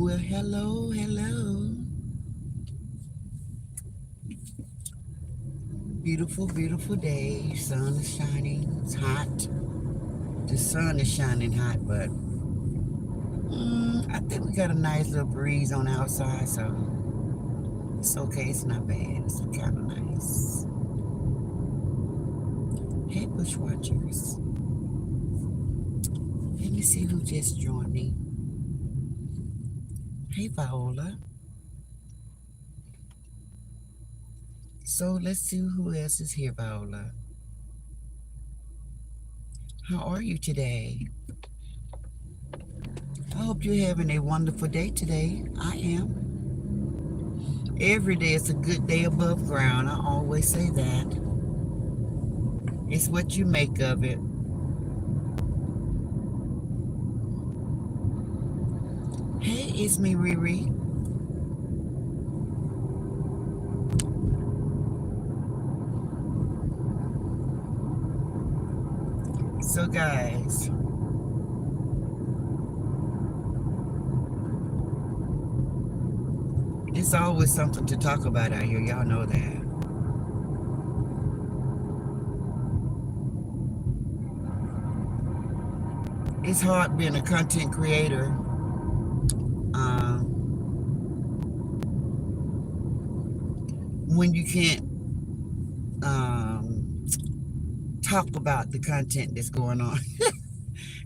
Well, hello, hello. Beautiful, beautiful day. Sun is shining. It's hot. The sun is shining hot, but I think we got a nice little breeze on the outside, so it's okay. It's not bad. It's kind of nice. Hey, Bushwatchers. Let me see who just joined me. Hey, Viola. So let's see who else is here, Viola. How are you today? I hope you're having a wonderful day today. I am. Every day is a good day above ground. I always say that. It's what you make of it. Hey, it's me, Riri. So, guys, it's always something to talk about out here. Y'all know that. It's hard being a content creator. When you can't talk about the content that's going on,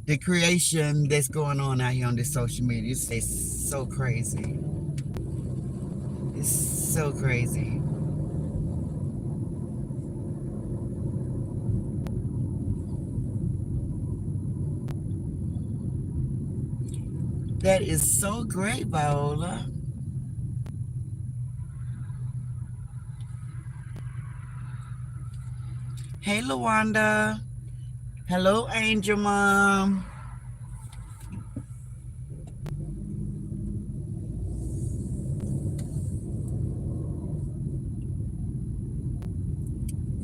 the creation that's going on out here on this social media. It's so crazy. It's so crazy. That is so great, Viola. Hey, Lawanda. Hello, Angel Mom.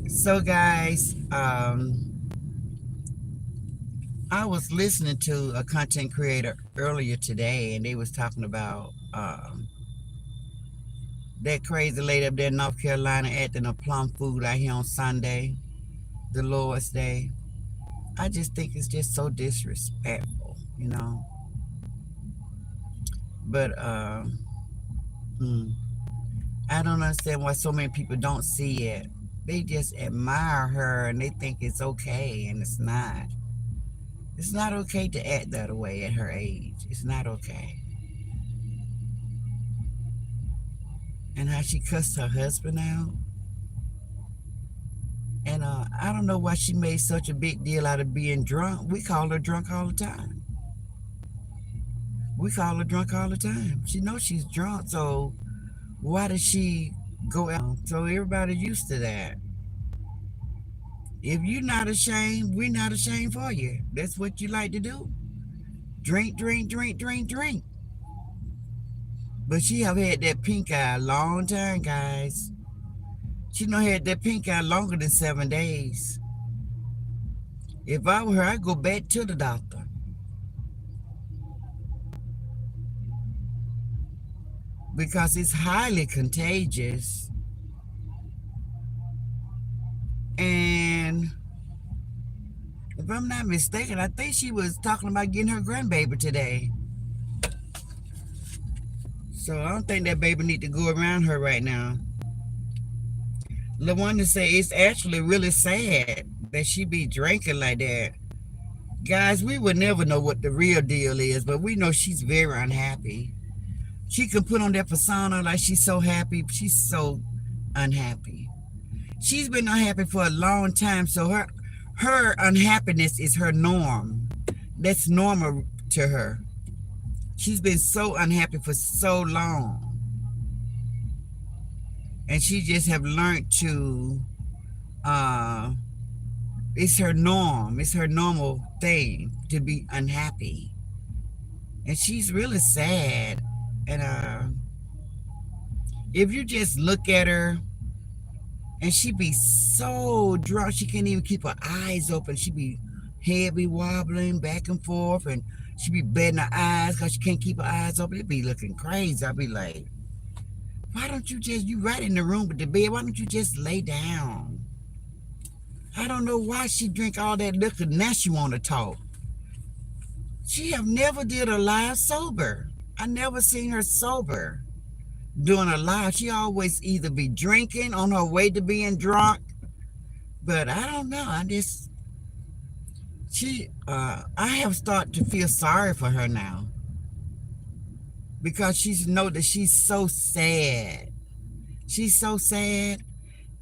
So, guys, I was listening to a content creator earlier today, and they was talking about that crazy lady up there in North Carolina acting a plum food out here on Sunday, the Lord's Day. I just think it's just so disrespectful. But hmm, I don't understand why so many people don't see it. They just admire her and they think it's okay, and it's not. It's not okay to act that way at her age. It's not okay. And how she cussed her husband out. And I don't know why she made such a big deal out of being drunk. We call her drunk all the time. We call her drunk all the time. She knows she's drunk, so why does she go out? So everybody used to that. If you're not ashamed, we're not ashamed for you. That's what you like to do. Drink, drink, drink, drink, drink. But she have had that pink eye a long time, guys. She done had that pink eye longer than 7 days. If I were her, I'd go back to the doctor. Because it's highly contagious. And if I'm not mistaken, I think she was talking about getting her grandbaby today. So I don't think that baby need to go around her right now. LaWanda say it's actually really sad that she be drinking like that. Guys, we would never know what the real deal is, but we know she's very unhappy. She can put on that persona like she's so happy. She's so unhappy. She's been unhappy for a long time, so her unhappiness is her norm. That's normal to her. She's been so unhappy for so long. And she just have learned to uh it's her norm. It's her normal thing to be unhappy. And she's really sad. And if you just look at her, and she be so drunk she can't even keep her eyes open. She be head be wobbling back and forth, and She be betting her eyes because she can't keep her eyes open. It be looking crazy. I be like, why don't you just, you right in the room with the bed, why don't you just lay down? I don't know why she drink all that liquor. Now she want to talk. She have never did a live sober. I never seen her sober doing a live. She always either be drinking on her way to being drunk. But I don't know. I have started to feel sorry for her now. Because she's know that she's so sad. She's so sad.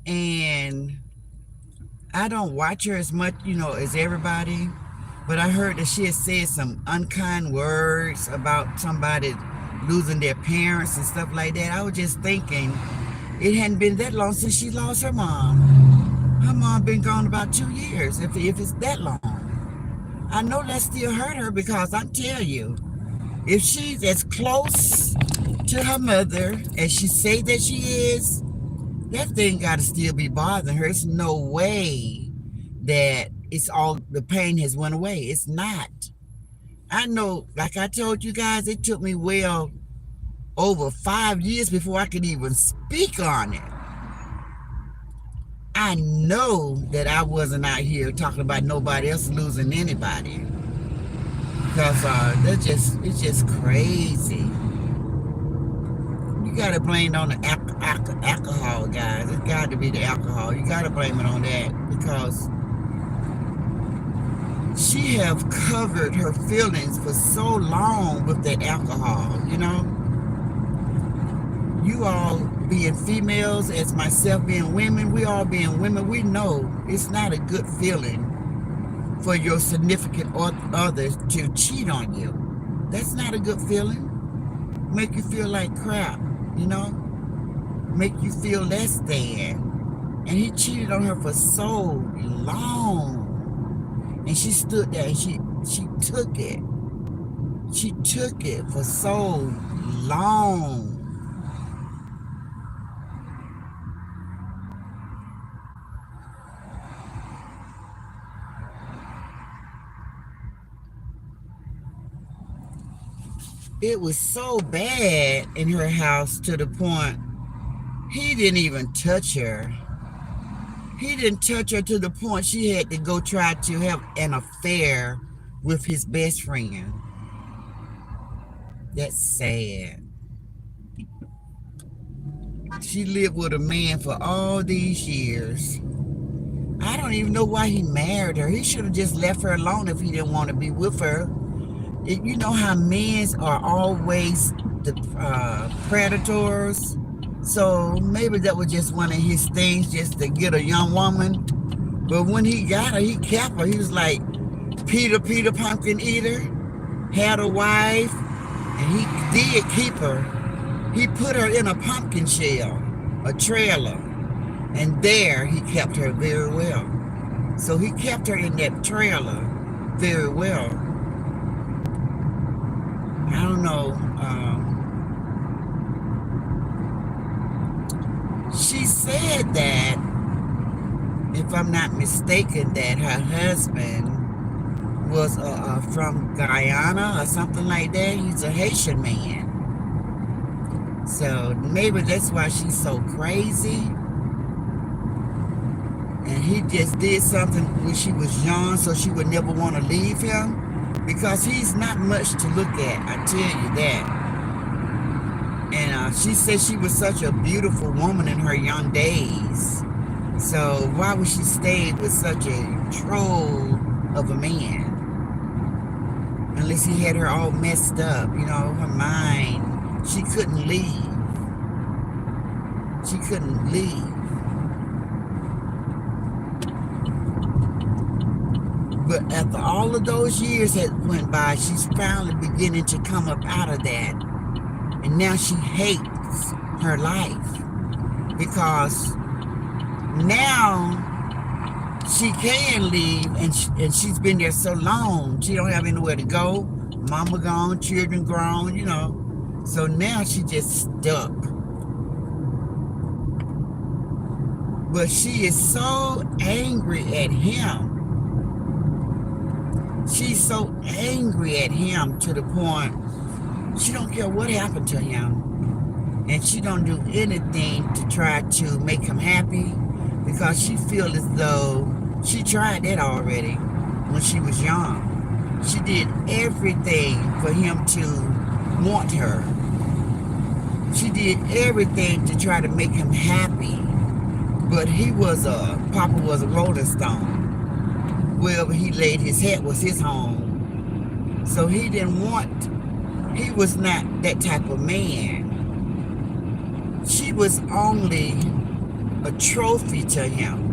And I don't watch her as much, as everybody. But I heard that she had said some unkind words about somebody losing their parents and stuff like that. I was just thinking, it hadn't been that long since she lost her mom. Her mom been gone about 2 years, if it's that long. I know that still hurt her because I tell you, if she's as close to her mother as she say that she is, that thing got to still be bothering her. It's no way that it's all the pain has went away. It's not. I know, like I told you guys, it took me well over 5 years before I could even speak on it. I know that I wasn't out here talking about nobody else losing anybody. Because it's just crazy. You gotta blame it on the alcohol, guys. It's got to be the alcohol. You gotta blame it on that because she have covered her feelings for so long with that alcohol, You all being females, as myself being women, we all being women, we know it's not a good feeling for your significant others to cheat on you. That's not a good feeling. Make you feel like crap, Make you feel less than. And he cheated on her for so long. And she stood there and she took it. She took it for so long. It was so bad in her house to the point he didn't even touch her. He didn't touch her to the point she had to go try to have an affair with his best friend. That's sad. She lived with a man for all these years. I don't even know why he married her. He should have just left her alone if he didn't want to be with her. You know how men are always the predators. So maybe that was just one of his things, just to get a young woman. But when he got her, he kept her. He was like Peter Pumpkin Eater, had a wife, and he did keep her. He put her in a pumpkin shell, a trailer, and there he kept her very well. So he kept her in that trailer very well. I don't know. She said that, if I'm not mistaken, that her husband was from Guyana or something like that. He's a Haitian man. So maybe that's why she's so crazy. And he just did something when she was young so she would never want to leave him. Because he's not much to look at, I tell you that. And she said she was such a beautiful woman in her young days. So why would she stay with such a troll of a man? Unless he had her all messed up, her mind. She couldn't leave. She couldn't leave. But after all of those years that went by, she's finally beginning to come up out of that. And now she hates her life. Because now she can leave, and she's been there so long. She don't have anywhere to go. Mama gone, children grown, So now she just stuck. But she is so angry at him She's so angry at him to the point she don't care what happened to him, and she don't do anything to try to make him happy because she feels as though she tried that already when she was young. She did everything for him to want her. She did everything to try to make him happy, but Papa was a rolling stone. Wherever he laid his head was his home. So he was not that type of man. She was only a trophy to him.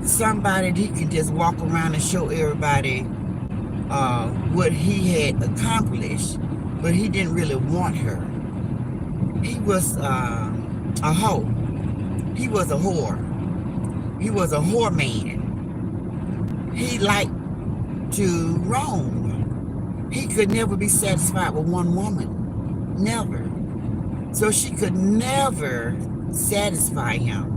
Somebody that he can just walk around and show everybody what he had accomplished, but he didn't really want her. He was a hoe. He was a whore. He was a whore man. He liked to roam. He could never be satisfied with one woman. Never. So she could never satisfy him.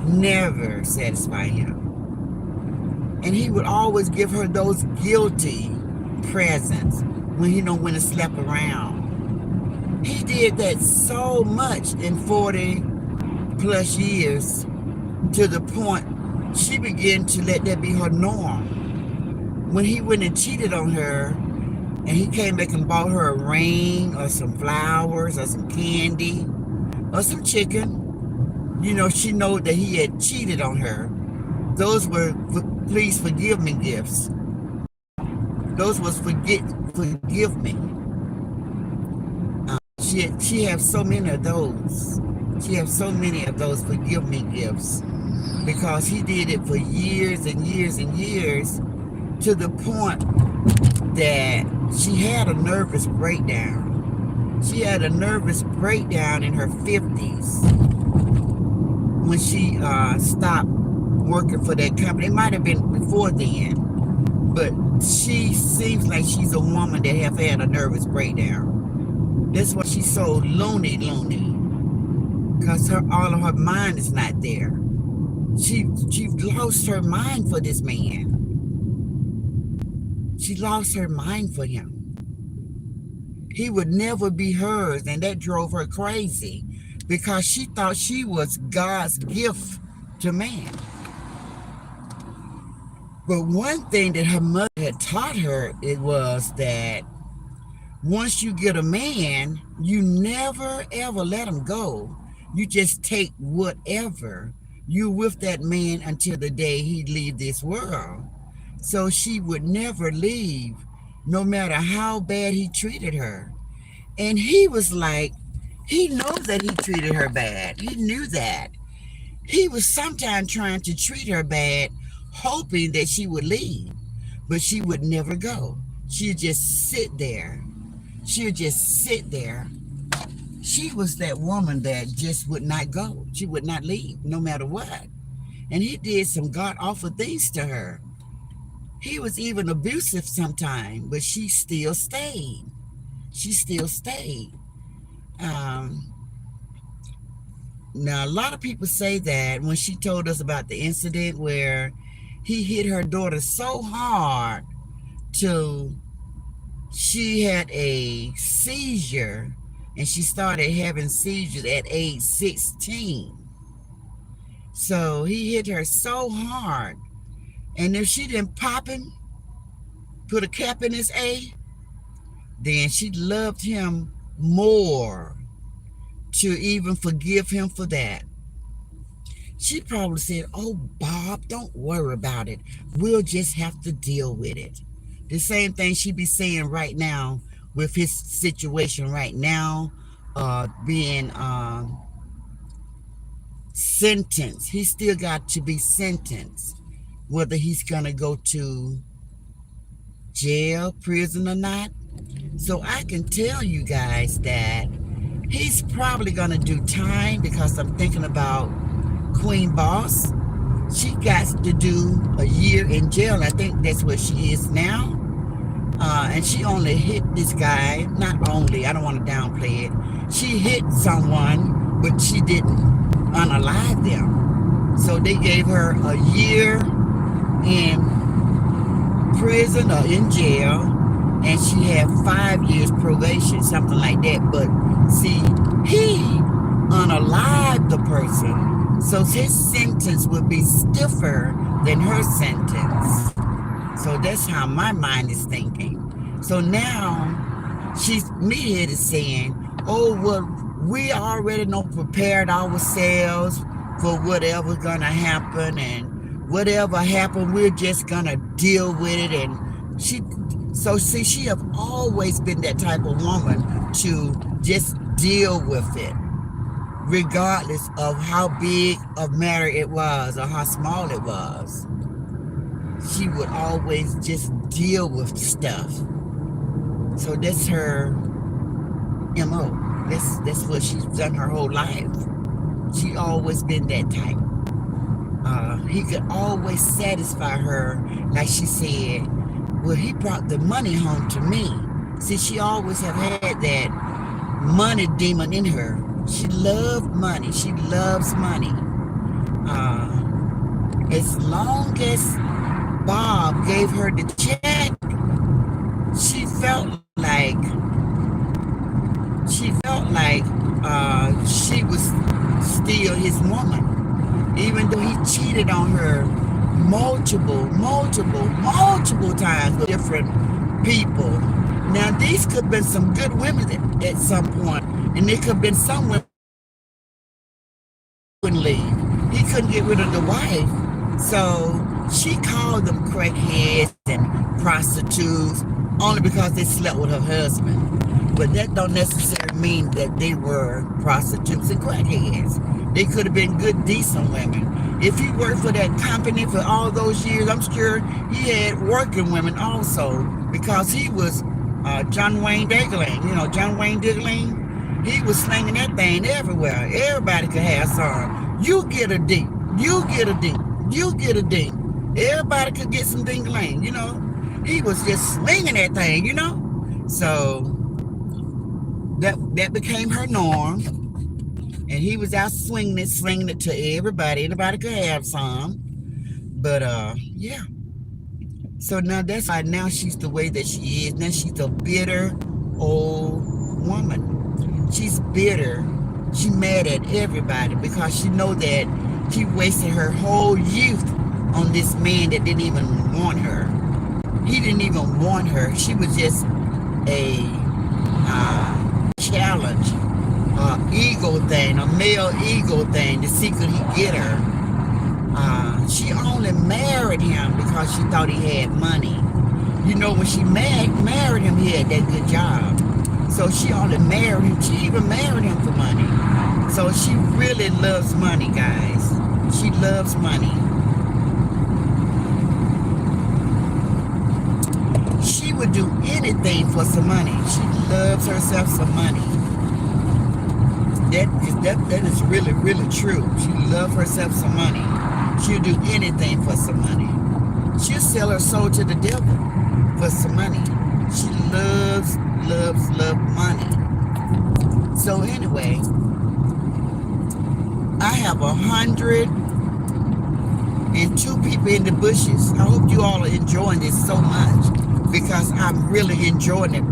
Never satisfy him. And he would always give her those guilty presents when to sleep around. He did that so much in 40 plus years to the point she began to let that be her norm. When he went and cheated on her, and he came back and bought her a ring or some flowers or some candy or some chicken, she knew that he had cheated on her. Those were please forgive me gifts. Those was forgive me. She has so many of those. She has so many of those forgive me gifts because he did it for years and years and years to the point that she had a nervous breakdown. She had a nervous breakdown in her 50s when she stopped working for that company. It might have been before then, but she seems like she's a woman that have had a nervous breakdown. That's why she's so loony, because all of her mind is not there. She lost her mind for this man. She lost her mind for him. He would never be hers, and that drove her crazy because she thought she was God's gift to man. But one thing that her mother had taught her, it was that once you get a man, you never ever let him go. You just take whatever. You with that man until the day he leave this world. So she would never leave, no matter how bad he treated her. And he was like, he knows that he treated her bad. He knew that. He was sometimes trying to treat her bad, hoping that she would leave, but she would never go. She'd just sit there. She would just sit there. She was that woman that just would not go. She would not leave, no matter what. And he did some god-awful things to her. He was even abusive sometimes, but she still stayed. She still stayed. Now, a lot of people say that when she told us about the incident where he hit her daughter so hard till she had a seizure, and she started having seizures at age 16. So he hit her so hard, and if she didn't pop him, put a cap in his A, then she loved him more to even forgive him for that. She probably said, "Oh, Bob, don't worry about it. We'll just have to deal with it." The same thing she be saying right now with his situation right now, being sentenced. He still got to be sentenced, whether he's going to go to jail, prison or not. So I can tell you guys that he's probably going to do time, because I'm thinking about Queen Boss. She got to do a year in jail. I think that's where she is now. And she only hit this guy. Not only, I don't want to downplay it. She hit someone, but she didn't unalive them. So they gave her a year in prison or in jail, and she had 5 years probation, something like that. But see, he unalived the person, so his sentence would be stiffer than her sentence. So that's how my mind is thinking. So now she's meathead is saying, oh, well, we already know prepared ourselves for whatever's gonna happen, and whatever happened, we're just gonna deal with it. And she have always been that type of woman to just deal with it, regardless of how big of matter it was or how small it was. She would always just deal with stuff. So that's her MO. That's what she's done her whole life. She always been that type. He could always satisfy her, like she said, well, he brought the money home to me. See, she always have had that money demon in her. She loved money. She loves money. As long as Bob gave her the check, she felt like she was still his woman, even though he cheated on her multiple times with different people. Now, these could have been some good women at some point, and there could have been some women who wouldn't leave. He couldn't get rid of the wife, so she called them crackheads and prostitutes only because they slept with her husband. But that don't necessarily mean that they were prostitutes and crackheads. They could have been good, decent women. If he worked for that company for all those years, I'm sure he had working women also, because he was John Wayne Diggling. You know, John Wayne Diggling, he was slinging that thing everywhere. Everybody could have some. You get a ding, you get a ding, you get a ding. Everybody could get some ding-a-ling, you know. He was just slinging that thing, you know. So that became her norm, and he was out slinging it to everybody. Anybody could have some. But yeah. So now that's why now she's the way that she is. Now she's a bitter old woman. She's bitter. She mad at everybody because she know that she wasted her whole youth on this man that didn't even want her. He didn't even want her. She was just a challenge, ego thing, a male ego thing to see could he get her. She only married him because she thought he had money. You know, when she married him, he had that good job. So she only married him. She even married him for money. So she really loves money, guys. She loves money. She would do anything for some money. She loves herself some money. That is really, really true. She loves herself some money. She'll do anything for some money. She'll sell her soul to the devil for some money. She loves money. So anyway, I have 102 people in the bushes. I hope you all are enjoying this so much, because I'm really enjoying it.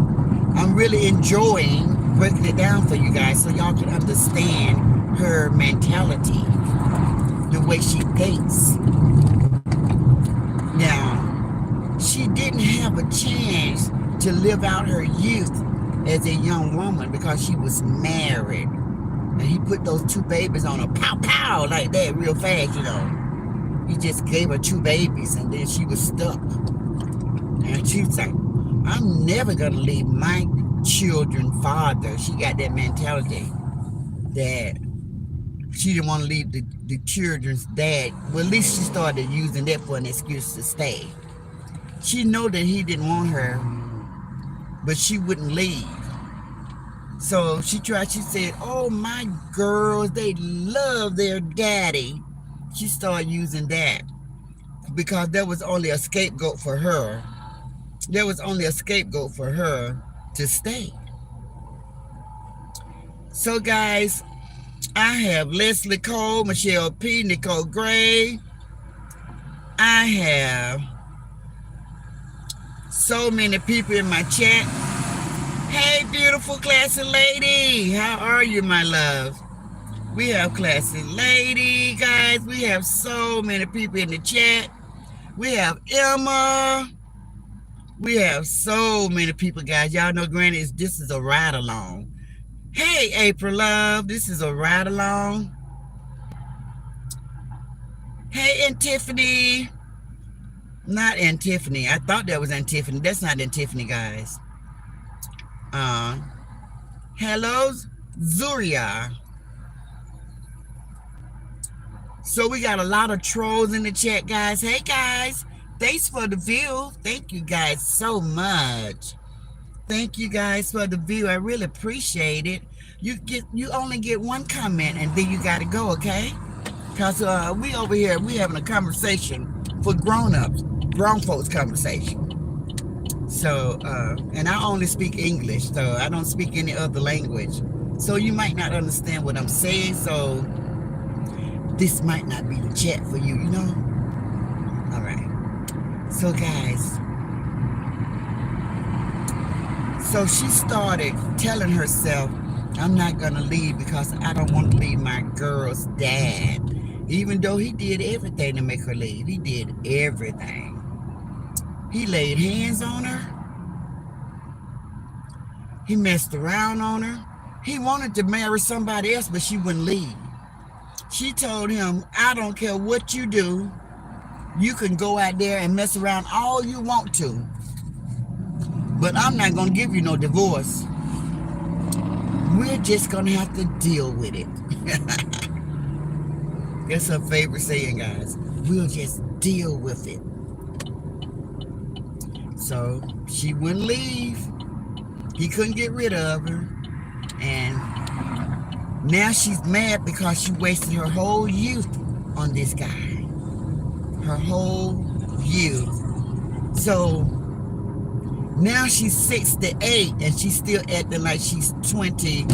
I'm really enjoying breaking it down for you guys so y'all can understand her mentality, the way she thinks. Now, she didn't have a chance to live out her youth as a young woman because she was married. And he put those 2 babies on her, pow, pow, like that real fast, you know. He just gave her 2 babies, and then she was stuck. And she was like, I'm never going to leave my children's father. She got that mentality that she didn't want to leave the children's dad. Well, at least she started using that for an excuse to stay. She know that he didn't want her, but she wouldn't leave. So she said, oh, my girls, they love their daddy. She started using that because there was only a scapegoat for her. There was only a scapegoat for her to stay. So, guys, I have Leslie Cole, Michelle P., Nicole Gray. I have so many people in my chat. Hey, beautiful classy lady. How are you, my love? We have classy lady, guys. We have so many people in the chat. We have Emma. We have so many people, guys. Y'all know, Granny, this is a ride along. Hey, April Love. This is a ride along. Hey, Aunt Tiffany. Not Aunt Tiffany. I thought that was Aunt Tiffany. That's not Aunt Tiffany, guys. Hello, Zuria. So we got a lot of trolls in the chat, guys. Hey, guys. Thanks for the view. Thank you, guys, so much. Thank you, guys, for the view. I really appreciate it. You only get one comment, and then you got to go, okay? Because we over here, we having a conversation for grown-ups, grown folks conversation. So, and I only speak English, so I don't speak any other language. So you might not understand what I'm saying, so this might not be the chat for you, you know? All right. So, guys, so she started telling herself, I'm not going to leave because I don't want to leave my girl's dad. Even though he did everything to make her leave. He did everything. He laid hands on her. He messed around on her. He wanted to marry somebody else, but she wouldn't leave. She told him, I don't care what you do. You can go out there and mess around all you want to. But I'm not going to give you no divorce. We're just going to have to deal with it. That's her favorite saying, guys. We'll just deal with it. So she wouldn't leave. He couldn't get rid of her. And now she's mad because she wasted her whole youth on this guy. Her whole youth. So now she's 68 and she's still acting like she's 20.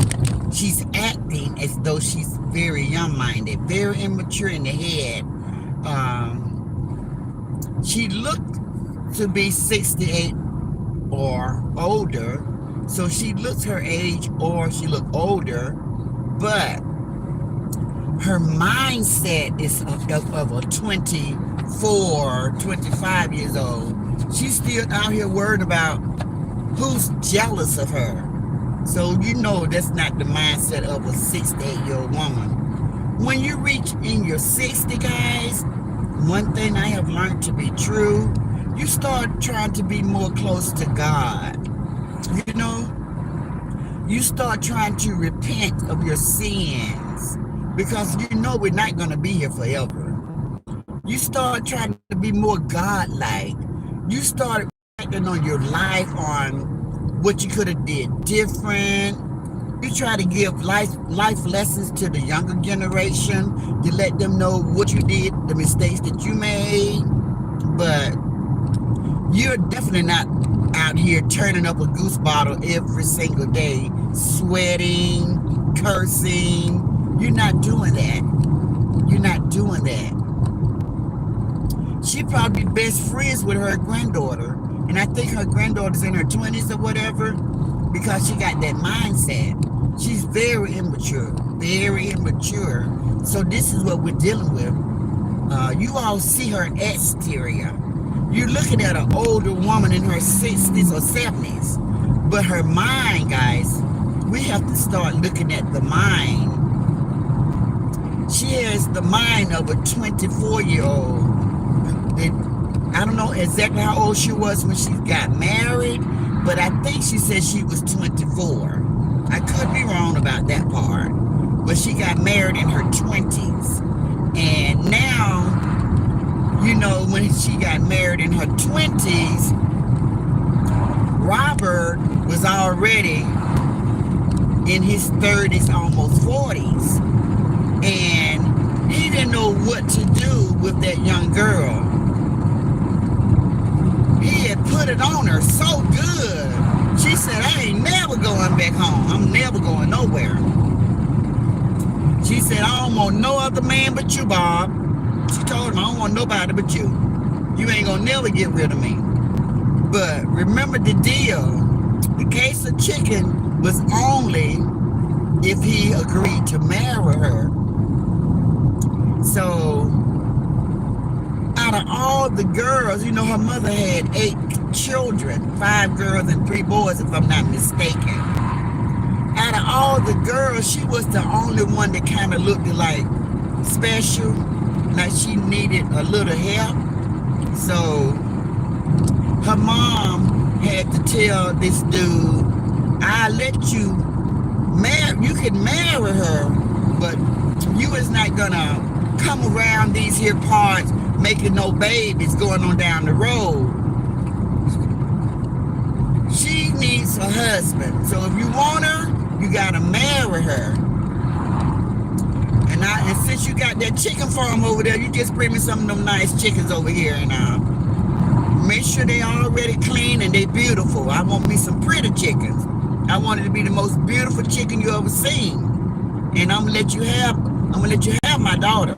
She's acting as though she's very young-minded, very immature in the head. She looked to be 68 or older, so she looks her age or she looked older, but her mindset is of a 24, 25 years old. She's still out here worried about who's jealous of her. So you know that's not the mindset of a 68-year-old woman. When you reach in your 60, guys, one thing I have learned to be true, you start trying to be more close to God. You know? You start trying to repent of your sins because you know we're not going to be here forever. You start trying to be more God-like. You start reflecting on your life, on what you could have did different. You try to give life lessons to the younger generation. You let them know what you did, the mistakes that you made. But you're definitely not out here turning up a goose bottle every single day, sweating, cursing. You're not doing that. You're not doing that. She probably best friends with her granddaughter. And I think her granddaughter's in her 20s or whatever, because she got that mindset. She's very immature, very immature. So this is what we're dealing with. You all see her exterior. You're looking at an older woman in her 60s or 70s. But her mind, guys, we have to start looking at the mind. She has the mind of a 24-year-old. I don't know exactly how old she was when she got married, but I think she said she was 24. I could be wrong about that part, but she got married in her 20s. And now, you know, when she got married in her 20s, Robert was already in his 30s, almost 40s. And he didn't know what to do with that young girl. He had put it on her so good. She said, I ain't never going back home. I'm never going nowhere. She said, I don't want no other man but you, Bob. She told him, I don't want nobody but you. You ain't gonna never get rid of me. But remember the deal. The case of chicken was only if he agreed to marry her. So out of all the girls, you know, her mother had 8 children, 5 girls and 3 boys, if I'm not mistaken. Out of all the girls, she was the only one that kind of looked like special, like she needed a little help. So her mom had to tell this dude, I'll let you marry, you can marry her, but you is not gonna come around these here parts making no babies going on down the road. She needs a husband. So if you want her, you gotta marry her. And since you got that chicken farm over there, you just bring me some of them nice chickens over here and make sure they already clean and they beautiful. I want me some pretty chickens. I want it to be the most beautiful chicken you ever seen. And I'm gonna let you have my daughter.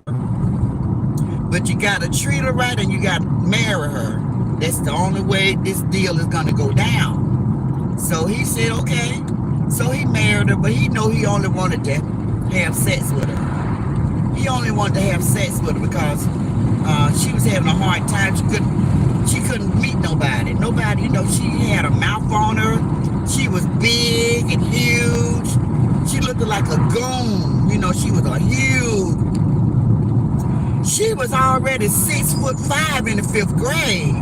But you gotta treat her right and you gotta marry her. That's the only way this deal is gonna go down. So he said, okay. So he married her, but he know he only wanted to have sex with her. He only wanted to have sex with her because she was having a hard time. She couldn't meet nobody. Nobody, you know, she had a mouth on her. She was big and huge. She looked like a goon. You know, she was a huge. She was already 6'5" in the 5th grade.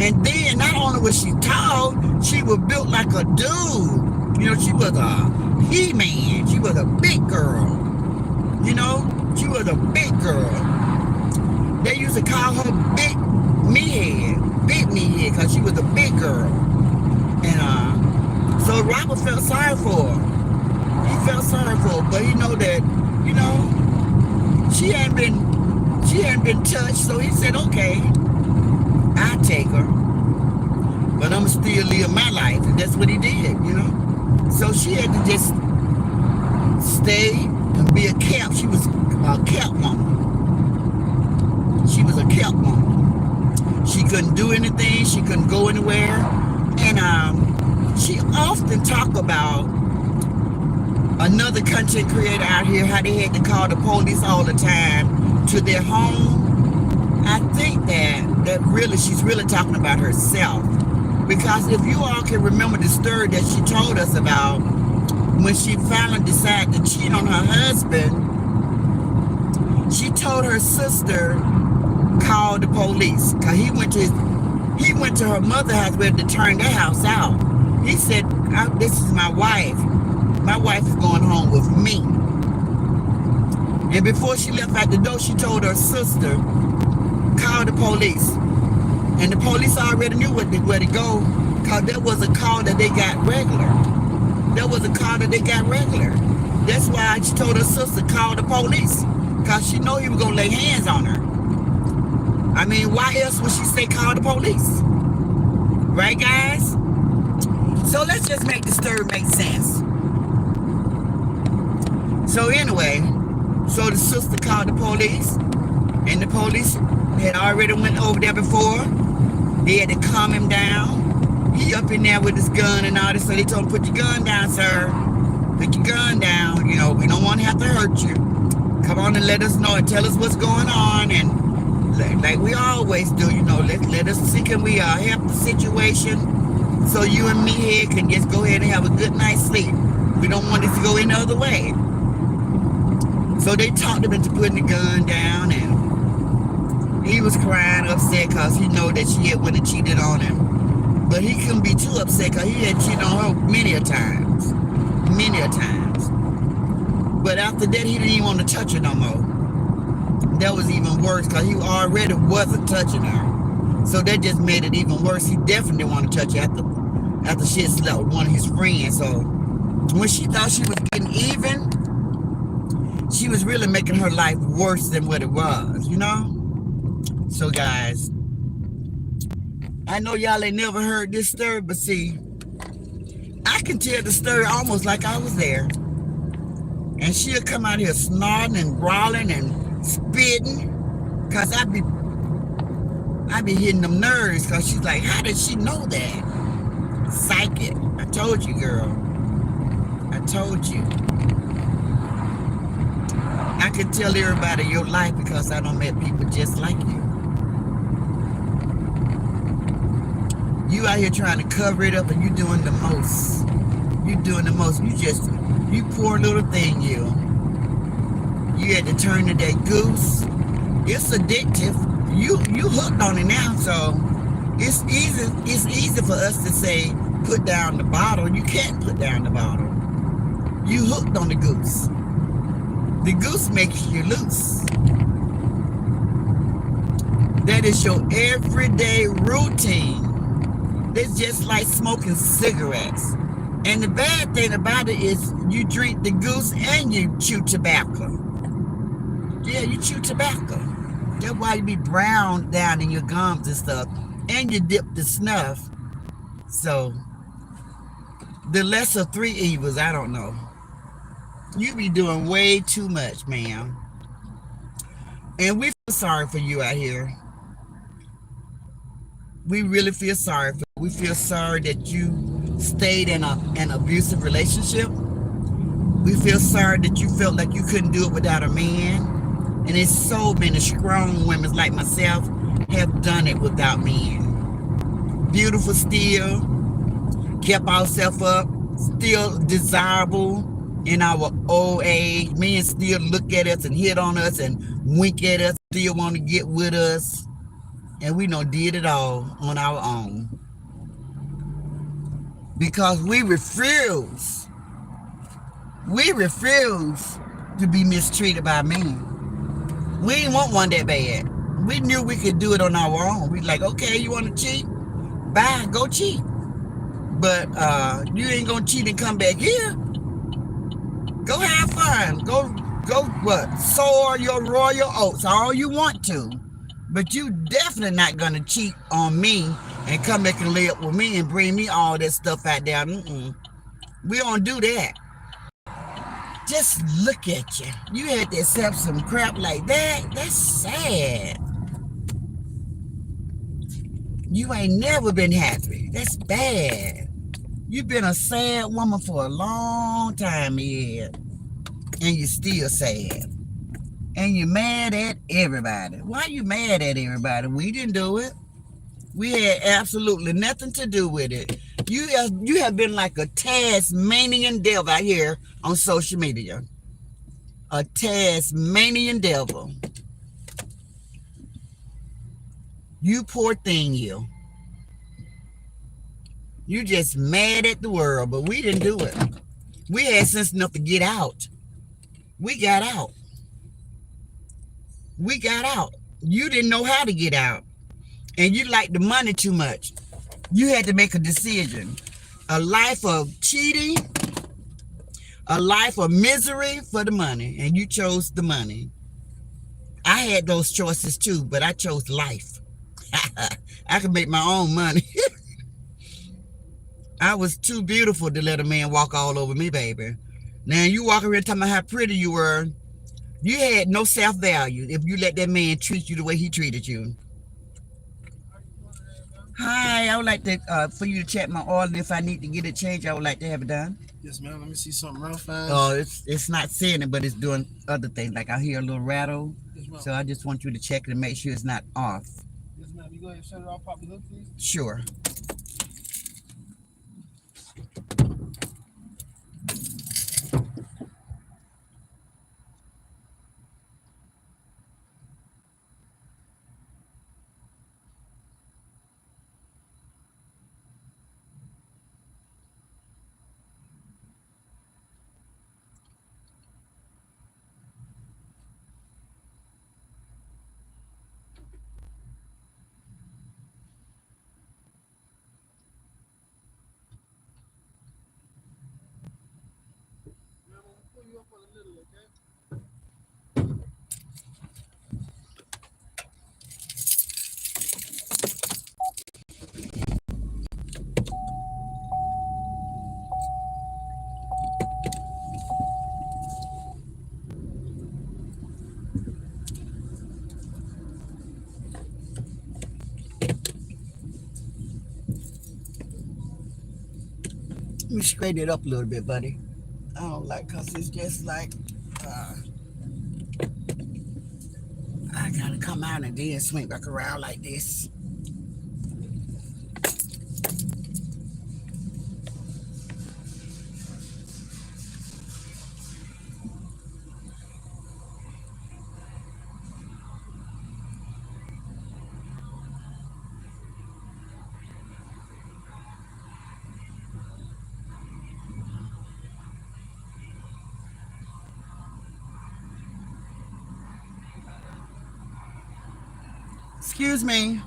And then not only was she tall, she was built like a dude. You know, she was a he-man. She was a big girl. You know, she was a big girl. They used to call her Big Meathead, because she was a big girl. And so Robert felt sorry for her. He felt sorry for her, but he know that, you know, she hadn't been touched. So he said, okay, I'll take her, but I'm still live my life. And that's what he did, you know. So she had to just stay and be a camp. She was a camp woman. She was a camp woman. She couldn't do anything. She couldn't go anywhere. And she often talked about another content creator out here, how they had to call the police all the time to their home. I think that really, she's really talking about herself. Because if you all can remember the story that she told us about when she finally decided to cheat on her husband, she told her sister, call the police. Because he went to her mother's house where to turn their house out. He said, this is my wife. My wife is going home with me. And before she left out the door, she told her sister, call the police. And the police already knew where to go, because there was a call that they got regular. That's why she told her sister, call the police, because she know he was going to lay hands on her. I mean, why else would she say call the police? Right, guys? So let's just make the story make sense. So anyway, so the sister called the police, and the police had already went over there before. They had to calm him down. He up in there with his gun and all this, so they told him, put your gun down, sir. Put your gun down. You know, we don't want to have to hurt you. Come on and let us know and tell us what's going on. And like we always do, you know, let us see, can we help the situation so you and me here can just go ahead and have a good night's sleep. We don't want it to go any other way. So they talked him into putting the gun down, and he was crying, upset, because he know that she had went and cheated on him. But he couldn't be too upset, because he had cheated on her many a times. But after that, he didn't even want to touch her no more. That was even worse, because he already wasn't touching her. So that just made it even worse. He definitely didn't want to touch her after she had slept with one of his friends. So when she thought she was getting even, she was really making her life worse than what it was, you know? So guys, I know y'all ain't never heard this story, but see, I can tell the story almost like I was there. And she'll come out here snorting and growling and spitting, because I I be hitting them nerves because she's like, how did she know that? Psychic. I told you, girl. I told you. I can tell everybody your life because I don't met people just like you. You out here trying to cover it up and you doing the most. You doing the most. You poor little thing, you. You had to turn to that goose. It's addictive. You hooked on it now, so it's easy for us to say put down the bottle. You can't put down the bottle. You hooked on the goose. The goose makes you loose. That is your everyday routine. It's just like smoking cigarettes. And the bad thing about it is you drink the goose and you chew tobacco. Yeah, you chew tobacco. That's why you be brown down in your gums and stuff. And you dip the snuff. So, the lesser three evils, I don't know. You be doing way too much, ma'am. And we feel sorry for you out here. We really feel sorry for you. We feel sorry that you stayed in an abusive relationship. We feel sorry that you felt like you couldn't do it without a man. And there's so many strong women like myself have done it without men. Beautiful still, kept ourselves up, still desirable in our old age. Men still look at us and hit on us and wink at us, still want to get with us. And we done did it all on our own. Because we refuse to be mistreated by men. We didn't want one that bad. We knew we could do it on our own. We like, okay, you want to cheat? Bye, go cheat. But you ain't gonna cheat and come back here. Go have fun. Go what? Soar your royal oats all you want to. But you definitely not gonna cheat on me and come back and lay up with me and bring me all that stuff out there. We don't do that. Just look at you. You had to accept some crap like that. That's sad. You ain't never been happy. That's bad. You've been a sad woman for a long time, yeah. And you're still sad. And you're mad at everybody. Why are you mad at everybody? We didn't do it. We had absolutely nothing to do with it. You have been like a Tasmanian devil out here on social media. A Tasmanian devil. You poor thing, you. You just mad at the world, but we didn't do it. We had sense enough to get out. We got out. We got out. You didn't know how to get out. And you liked the money too much. You had to make a decision. A life of cheating, a life of misery for the money. And you chose the money. I had those choices too, but I chose life. I could make my own money. I was too beautiful to let a man walk all over me, baby. Now you walk around talking about how pretty you were. You had no self-value if you let that man treat you the way he treated you. Hi, I would like to for you to check my oil, and if I need to get it changed, I would like to have it done. Yes, ma'am. Let me see something real fast. Oh, it's not saying it, but it's doing other things. Like I hear a little rattle, Yes, so I just want you to check it and make sure it's not off. Yes, ma'am. You go ahead and shut it off. Pop the hook, please. Sure. Let me straighten it up a little bit, buddy. I don't like cause it's just like uh, I gotta come out and then swing back around like this. Excuse me.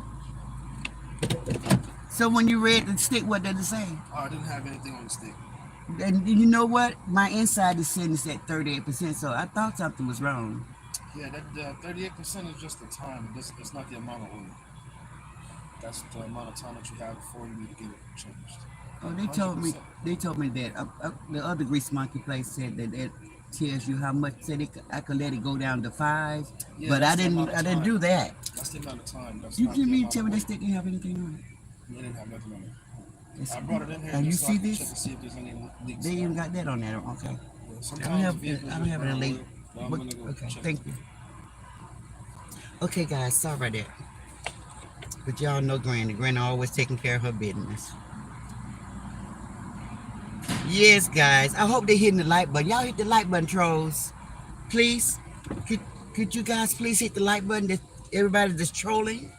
So when you read the stick, what did it say? Oh, I didn't have anything on the stick. And you know what? My inside is saying it's at 38%, so I thought something was wrong. Yeah, that 38% is just the time. It's not the amount of oil. That's the amount of time that you have before you need to get it changed. Oh, But they told me 100%. that the other grease monkey place said that it tells you how much. Said I could let it go down to 5, Yeah, but that's the amount of I didn't time. do that. That's the amount of time. That's You not give the me amount tell of me oil. this stick didn't have anything on it. You didn't have nothing on it. It's, I brought it in here and you just so I see can check this? and see if there's any leaks They in even it. got that on there. Okay. Yeah, I don't sometimes have vehicles I don't just have run it out of late. oil, but I'm What? gonna go Okay. check it. Thank you. Okay, guys. Sorry about that. But y'all know Granny. Granny always taking care of her business. Yes, guys. I hope they hitting the like button. Y'all hit the like button, trolls. Please. Could could you guys please hit the like button? That everybody that's trolling.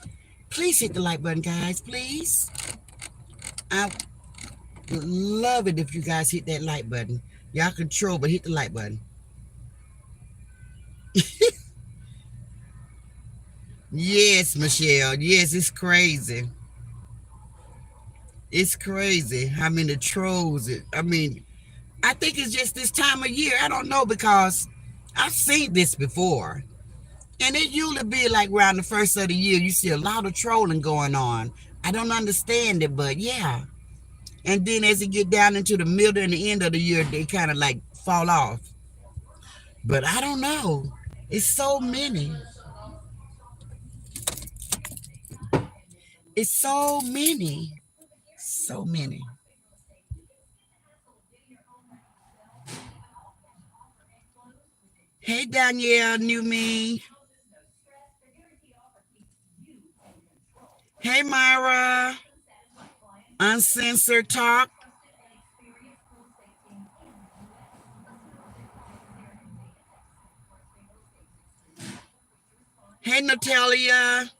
Please hit the like button, guys. Please. I would love it if you guys hit that like button. Y'all can troll, but hit the like button. Yes, Michelle. Yes, it's crazy. It's crazy how many trolls it. I mean, I think it's just this time of year. I don't know because I've seen this before. And it usually be like around the first of the year, you see a lot of trolling going on. I don't understand it, but yeah. And then as it get down into the middle and the end of the year, they kind of like fall off. But I don't know. It's so many. It's so many. So many. Hey Danielle, new me. Hey Myra. Uncensored talk. Hey Natalia.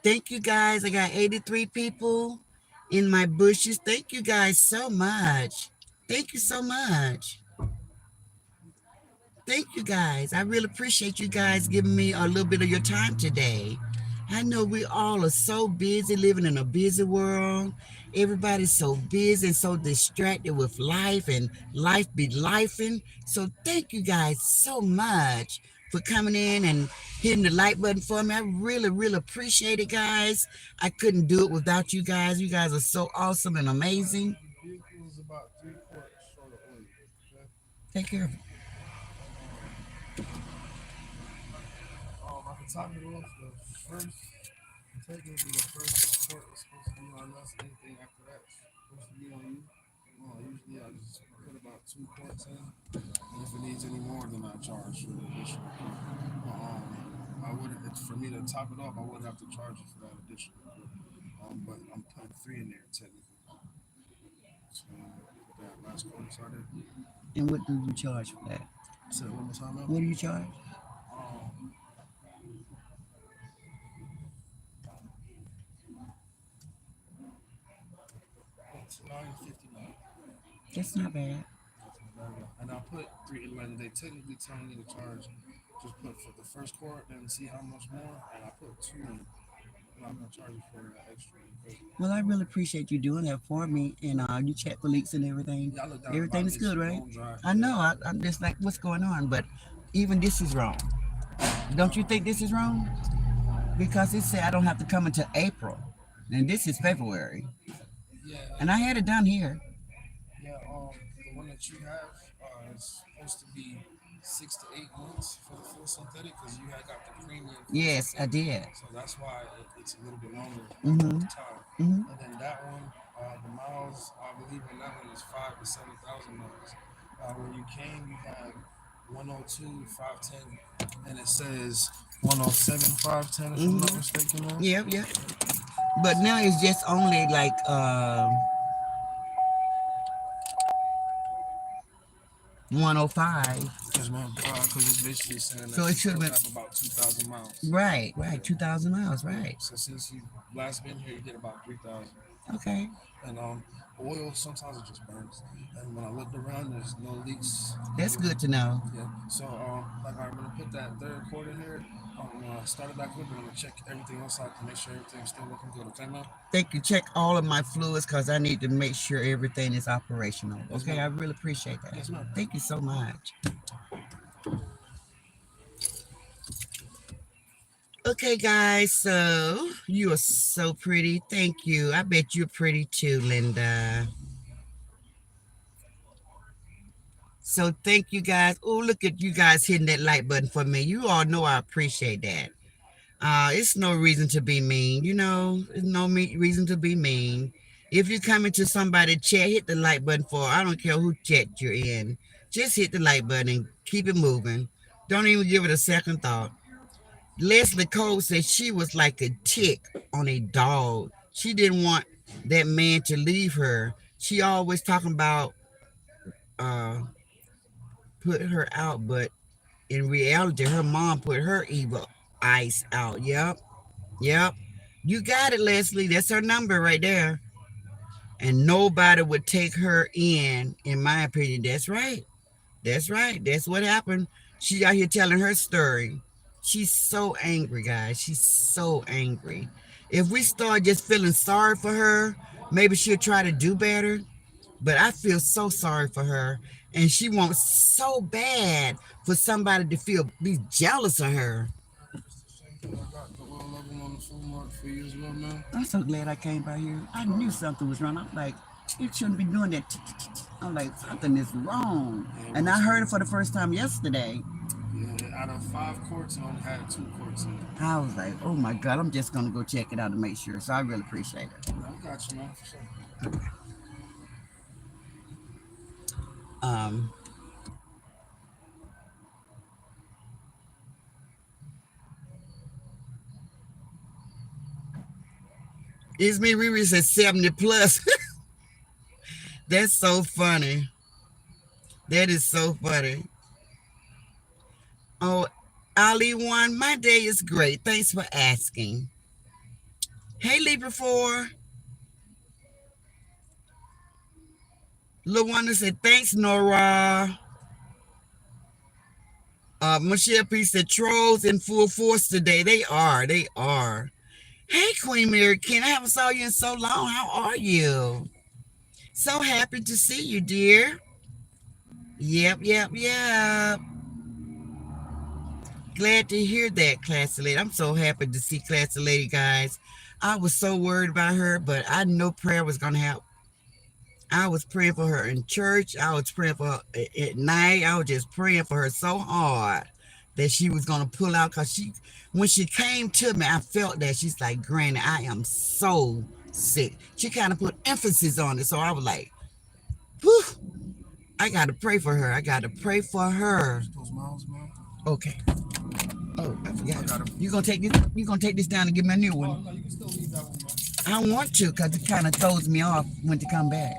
Thank you guys. I got 83 people in my bushes. Thank you guys so much. Thank you so much. Thank you guys. I really appreciate you guys giving me a little bit of your time today. I know we all are so busy living in a busy world. Everybody's so busy and so distracted with life and life be lifing. So thank you guys so much for coming in and hitting the like button for me. I really, really appreciate it, guys. I couldn't do it without you guys. You guys are so awesome and amazing. The vehicle is about 3 quarts short of oil. Okay. Take care of it. I can top it off. The first, technically, the first quart is supposed to be on us. Anything after that is supposed to be on you. Usually, I just put about 2 quarts in, and if it needs any more, then I charge for the additional quart. I would for me to top it off, I would have to charge you for that additional quart. But I'm putting three in there technically. So put that last quart started. And what do you charge for that? Say it one more time, man. What do you charge? Um, it's 9.59. That's not bad. And I put three when they technically tell me to charge, just put for the first quart and see how much more, and I put two in. I'm gonna charge you for extra. Well, I really appreciate you doing that for me, and you check for leaks and everything. Yeah, I looked down the Everything bottom. is It's good, right? bone dry. I Yeah. know. I'm just like, what's going on? But even this is wrong. Don't you think this is wrong? Because it said I don't have to come until April, and this is February, Yeah, and I had it done here. yeah. The one that you have is supposed to be 6 to 8 months for the full synthetic because you had got the premium full Yes, I synthetic. did. So that's why it's a little bit longer Mm-hmm. time. Mm-hmm. And then that one, the miles I believe on that one is 5 to 7,000 miles. When you came, you had 102 510, and it says 107 510 if I'm not Mm-hmm. mistaken. Now. Yep, yep. But now it's just only like 105. Yes, ma'am. Because it's basically saying So that it you should still have have about 2,000 miles. been right, Yeah. right, 2,000 miles, Yeah. right. So since you last been here, you get about 3,000. Okay. And oil sometimes it just burns. And when I looked around, there's no leaks That's anywhere. good to know. Yeah. So like I'm gonna put that third quarter here. I'm gonna start it back up, and I'm gonna check everything else out to make sure everything's still looking good. Okay, ma'am? Thank you. Check all of my fluids because I need to make sure everything is operational. Yes, Okay, I ma'am. really appreciate that. Yes, ma'am. Thank you so much. Okay, guys, so you are so pretty. Thank you. I bet you're pretty too, Linda. So thank you guys. Oh, look at you guys hitting that like button for me. You all know I appreciate that. It's no reason to be mean, There's no reason to be mean. If you come into somebody chat, hit the like button for. I don't care who chat you're in. Just hit the like button and keep it moving. Don't even give it a second thought. Leslie Cole said she was like a tick on a dog. She didn't want that man to leave her. She always talking about uh put her out, but in reality, her mom put her evil eyes out. Yep, yep. You got it, Leslie. That's her number right there. And nobody would take her in my opinion. That's right. That's right. That's what happened. She out here telling her story. She's so angry, guys. She's so angry. If we start just feeling sorry for her, maybe she'll try to do better. But I feel so sorry for her. And she wants so bad for somebody to be jealous of her. It's the same thing. I got the oil level on the full mark for you as well, ma'am. I'm so glad I came by here. I knew something was wrong. I'm like, it shouldn't be doing that. I'm like, something is wrong. Yeah, And I heard it for the first time yesterday. yeah, out of 5 quarts, I only had 2 quarts in it. I was like, oh my God, I'm just going to go check it out to make sure. So I really appreciate it. I got you, man, for sure. Um, it's me, Riri said 70 plus. That's so funny. That is so funny. Oh, Ali one, my day is great. Thanks for asking. Hey, Libra 4. Luana said, thanks, Nora. Michelle P said, trolls in full force today. They are. They are. Hey, Queen Mary Ken, I haven't saw you in so long. How are you? So happy to see you, dear. Yep, yep, yep. Glad to hear that, Classy Lady. I'm so happy to see Classy Lady, guys. I was so worried about her, but I know prayer was going to help. I was praying for her in church. I was praying for her at night. I was just praying for her so hard that she was going to pull out because when she came to me, I felt that she's like, Granny, I am so sick. She kind of put emphasis on it. So I was like, whew, I got to pray for her. I got to pray for her. Those miles, man. Okay. Oh, I I forgot. got it. You gonna take this? You gonna take this down and give me a new Oh, one? no, you can still leave that one, man. I want to, cause it kind of throws me off when to come back.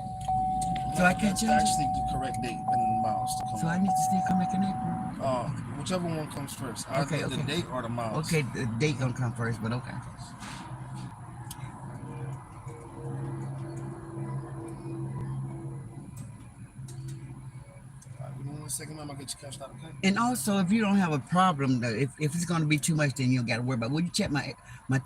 So I can't That's change it. actually the correct date and miles to come So I out. need to still come back in April. Whichever one comes first, Okay, either the okay. date or the miles. Okay, the date gonna come first, but okay. Give me 1 second. second, ma'am. I'll get you cashed out, okay? And also, if you don't have a problem, though, if it's going to be too much, then you don't got to worry about. Will you check my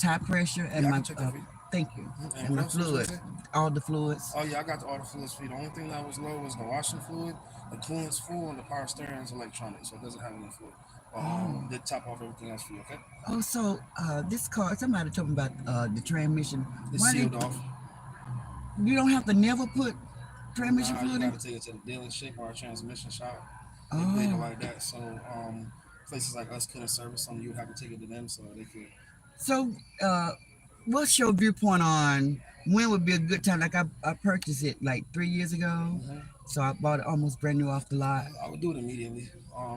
tire pressure and Yeah, I my? can check that for you. Thank you. And And what my else was you fluid, gonna say? all the fluids. Oh yeah, I got all the fluids for you. The only thing that was low was the washing fluid, the coolant's full, and the power steering is electronic, so it doesn't have any fluid. Oh. Did top off everything else for you, okay? Oh, so this car. Somebody told me about the transmission. It's Why sealed off. you don't have to never put transmission Nah, you fluid in? gotta take it to the dealership or a transmission shop. They make it Oh, like that. So places like us couldn't service them. You would have to take it to them so they could. so what's your viewpoint on when would be a good time? Like I purchased it like 3 years ago, Mhm. so I bought it almost brand new off the lot. I would do it immediately.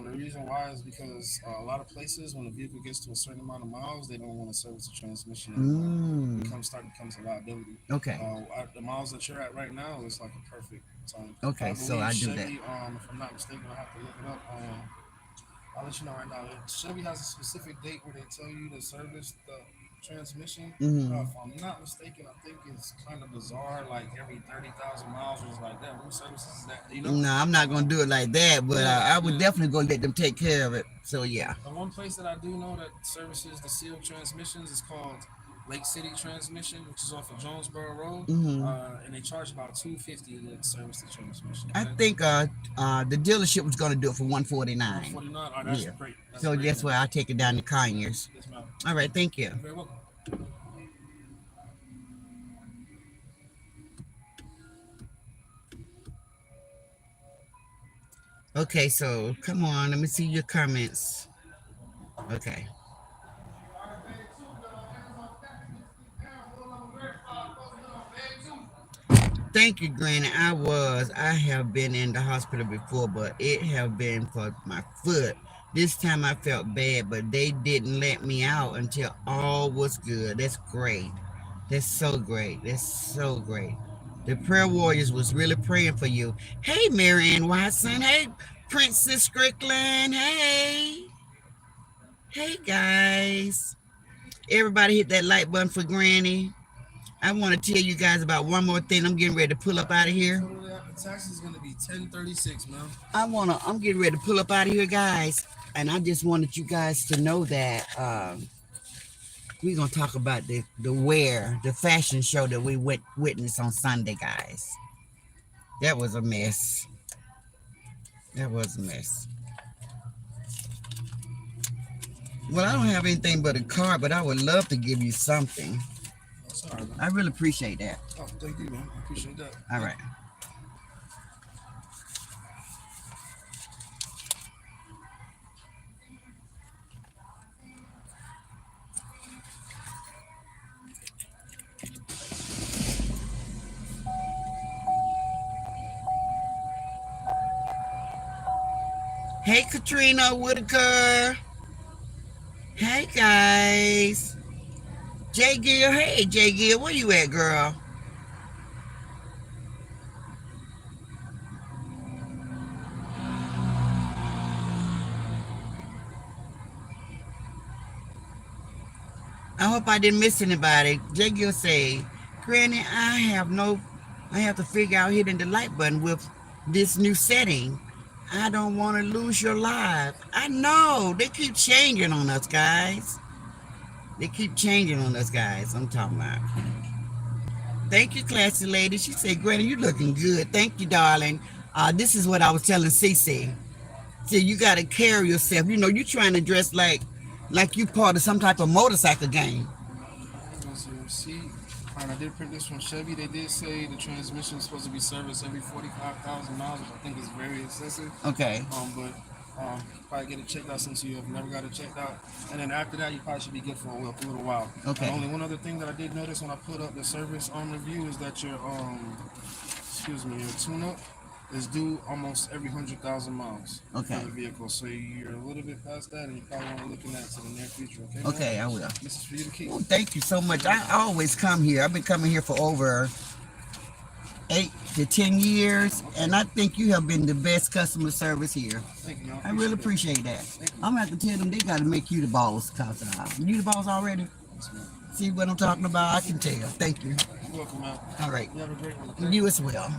The reason why is because a lot of places, when the vehicle gets to a certain amount of miles, they don't want to service the transmission anymore. It Mm. becomes a liability. Okay. The miles that you're at right now is like a perfect time. I Okay. So believe I do that. Chevy, if I'm not mistaken, I have to look it up. I'll let you know right now. Chevy has a specific date where they tell you to service the transmission. Hmm. If I'm not mistaken, I think it's kind of bizarre. Like every 30,000 miles, it's like that. Who services that? You know? No, I'm not gonna do it like that, but Yeah, I would yeah. definitely go let them take care of it. So yeah. The one place that I do know that services the sealed transmissions is called Lake City Transmission, which is off of Jonesboro Road, Hmm. and they charge about $250 to service the transmission. I Okay, think the dealership was gonna do it for 149. 149. Oh, that's Yeah. great. That's So great. that's why I take it down to Conyers. Yes, ma'am. All right. Thank You're you. very welcome. Okay. So come on. Let me see your comments. Okay. Thank you, Granny. I have been in the hospital before, but it have been for my foot. This time I felt bad, but they didn't let me out until all was good. That's great. That's so great. That's so great. The prayer warriors was really praying for you. Hey, Marianne Watson. Hey, Princess Strickland. Hey. Hey, guys. Everybody hit that like button for Granny. I want to tell you guys about one more thing. I'm getting ready to pull up out of here. Totally out. The tax is gonna be 1036, man. I'm getting ready to pull up out of here, guys. And I just wanted you guys to know that we're gonna talk about the fashion show that we witnessed on Sunday, guys. That was a mess. That was a mess. Well, I don't have anything but a card, but I would love to give you something. Oh, sorry, man. I really appreciate that. Oh, thank you, man. I appreciate that. All right. Hey, Katrina Whitaker. Hey, guys. Jay Gill. Hey, Jay Gill. Where you at, girl? I hope I didn't miss anybody. Jay Gill say, Granny, I have to figure out hitting the like button with this new setting. I don't want to lose your live. I know. They keep changing on us, guys. They keep changing on us, guys. I'm talking about. Thank you, classy lady. She said, Granny, you looking good. Thank you, darling. This is what I was telling Cece. See, you got to carry yourself. You know, you trying to dress like you part of some type of motorcycle gang. Let's see your receipt. And I did print this from Chevy. They did say the transmission is supposed to be serviced every 45,000 miles, which I think is very excessive. Okay. But probably get it checked out since you have never got it checked out. And then after that, you probably should be good for a little while. Okay. Only one other thing that I did notice when I put up the service on review is that your your tune-up is due almost every 100,000 miles Okay. for the vehicle. So you're a little bit past that, and you probably want to look in that to the near future. Okay. Okay, I will. This is for you to keep. Well, thank you so much. I always come here. I've been coming here for over 8 to 10 years, and I think you have been the best customer service here. Thank you. I really appreciate that. I'm gonna have to tell them they gotta make you the boss, cause you the boss already. See what I'm talking about? I can tell. Thank you. You're welcome, man. All right, You have a great one. Okay? you as well.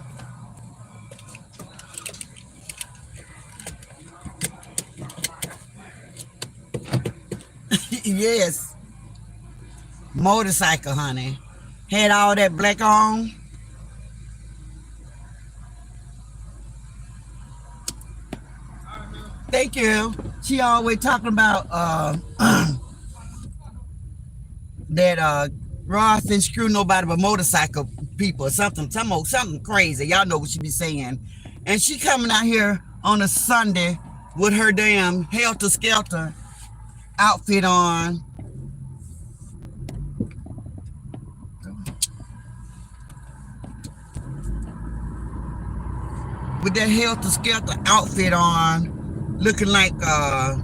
Yes, motorcycle, honey. Had all that black on. Thank you. She always talking about that Ross didn't screw nobody but motorcycle people or something crazy. Y'all know what she be saying. And she coming out here on a Sunday with her damn helter skelter outfit on. With that helter skelter outfit on, looking like the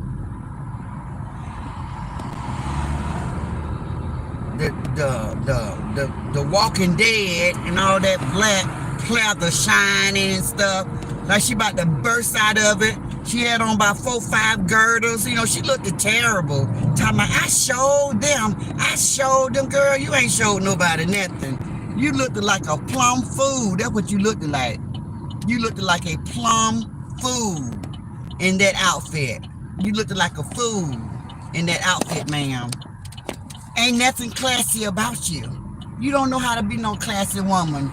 Walking Dead and all that black pleather shining and stuff. Like she about to burst out of it. She had on about 4 or 5 girdles. You know, she looked terrible. Talking about, I showed them, girl. You ain't showed nobody nothing. You looked like a plum fool. That's what you looked like. You looked like a plum fool in that outfit. You looked like a fool in that outfit, ma'am. Ain't nothing classy about you. You don't know how to be no classy woman.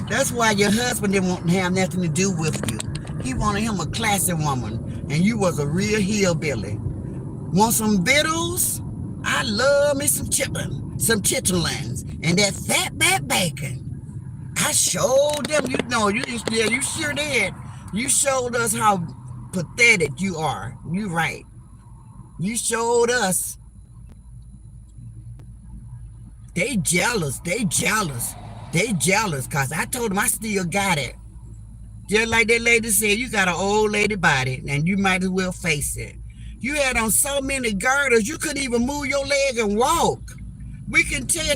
That's why your husband didn't want to have nothing to do with you. He wanted him a classy woman, and you was a real hillbilly. Want some victuals? I love me some chitterlings, and that fat back bacon. I showed them. You know, you sure did. You showed us how pathetic you are. You right. You showed us. They jealous, because I told them I still got it. Just like that lady said, you got an old lady body, and you might as well face it. You had on so many girdles, you couldn't even move your leg and walk. We can tell you,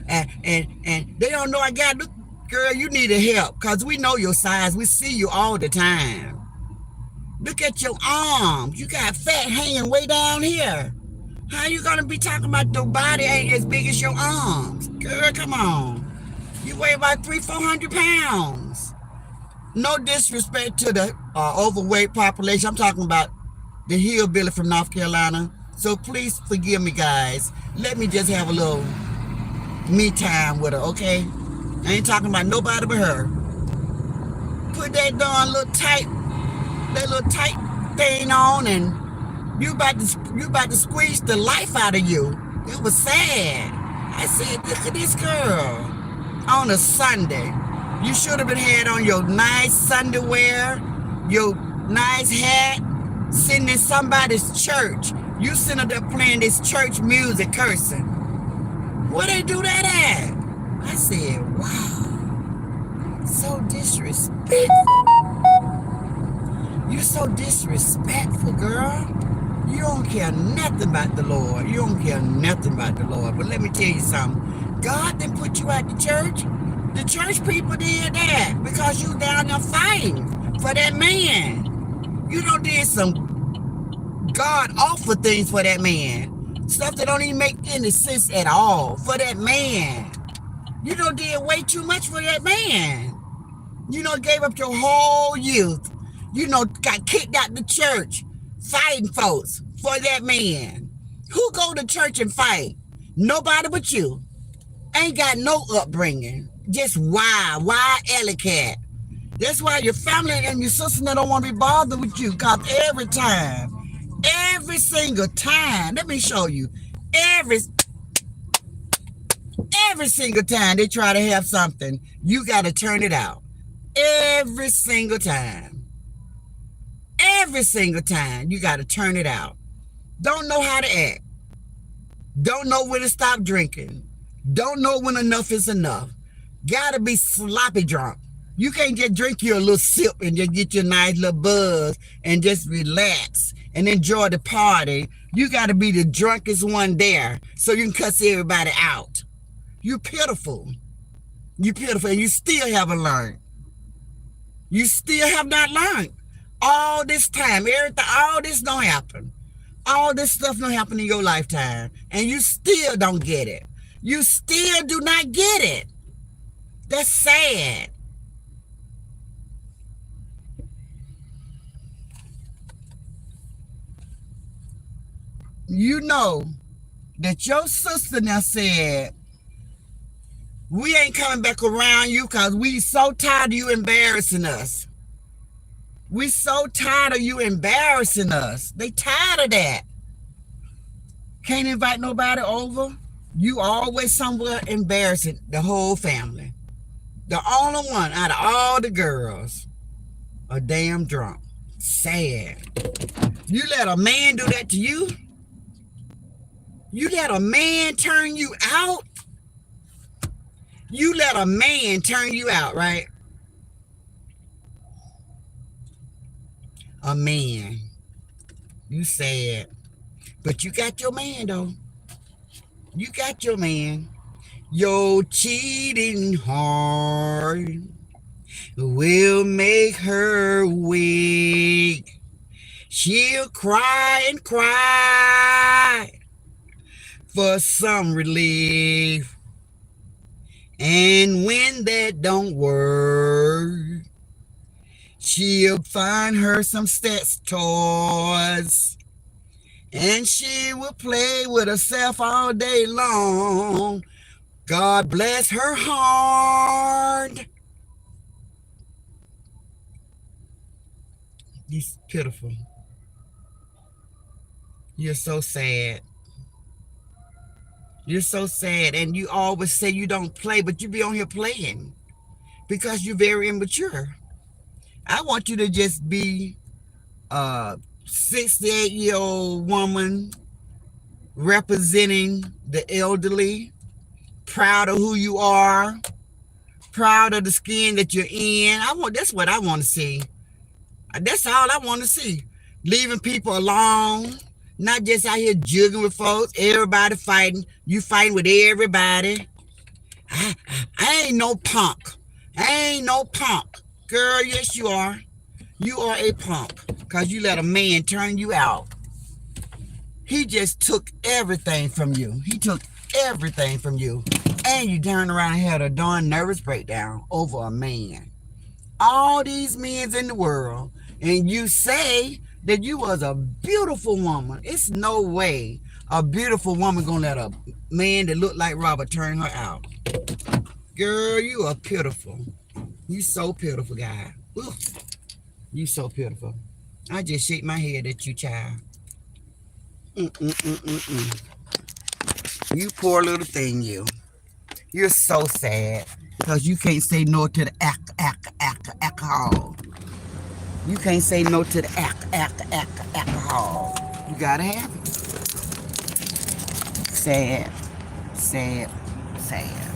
and they don't know I got it. Girl, you needed help, because we know your size. We see you all the time. Look at your arms. You got fat hanging way down here. How you gonna be talking about your body ain't as big as your arms? Girl, come on. You weigh about 300-400 pounds. No disrespect to the overweight population. I'm talking about the hillbilly from North Carolina. So please forgive me, guys. Let me just have a little me time with her, okay? I ain't talking about nobody but her. Put that darn little tight thing on, and you about to squeeze the life out of you. It was sad. I said, look at this girl on a Sunday. You should have been had on your nice Sunday wear, your nice hat, sitting in somebody's church. You sitting up there playing this church music, cursing. Where they do that at? I said, wow, so disrespectful. You so disrespectful, girl. You don't care nothing about the Lord. You don't care nothing about the Lord. But let me tell you something. God didn't put you at the church. The church people did that because you down there fighting for that man. You done did some God awful things for that man. Stuff that don't even make any sense at all for that man. You done did way too much for that man. You done gave up your whole youth. You know, got kicked out the church, fighting folks for that man. Who go to church and fight? Nobody but you. Ain't got no upbringing. Just wild alley cat. That's why your family and your sister don't want to be bothered with you, because every single time, let me show you, every single time they try to have something, you got to turn it out. Every single time. Every single time, you got to turn it out. Don't know how to act. Don't know when to stop drinking. Don't know when enough is enough. Gotta be sloppy drunk. You can't just drink you a little sip and just get your nice little buzz and just relax and enjoy the party. You gotta be the drunkest one there so you can cuss everybody out. You pitiful. You pitiful, and you still haven't learned. You still have not learned. All this time, everything, all this don't happen. All this stuff don't happen in your lifetime, and you still don't get it. You still do not get it. That's sad. You know that your sister now said, we ain't coming back around you because we so tired of you embarrassing us. We so tired of you embarrassing us. They tired of that. Can't invite nobody over. You always somewhere embarrassing the whole family. The only one out of all the girls are damn drunk. Sad. You let a man do that to you? You let a man turn you out? You let a man turn you out, right? A man. You sad. But you got your man, though. You got your man. Your cheating heart will make her weak. She'll cry and cry for some relief. And when that don't work, she'll find her some stats toys. And she will play with herself all day long. God bless her heart. It's pitiful. You're so sad. You're so sad. And you always say you don't play, but you be on here playing because you're very immature. I want you to just be a 68-year-old woman representing the elderly, proud of who you are, proud of the skin that you're in. That's what I want to see. That's all I want to see. Leaving people alone, not just out here jugging with folks, everybody fighting. You fighting with everybody. I ain't no punk. I ain't no punk. Girl, yes you are. You are a punk because you let a man turn you out. He just took everything from you. He took everything from you. And you turned around and had a darn nervous breakdown over a man. All these men in the world, and you say that you was a beautiful woman. It's no way a beautiful woman gonna let a man that look like Robert turn her out. Girl, you are pitiful. You so pitiful, guy. Ooh, you so pitiful. I just shake my head at you, child. You poor little thing, you. You're so sad because you can't say no to the alcohol. You can't say no to the alcohol. You gotta have it. Sad, sad, sad.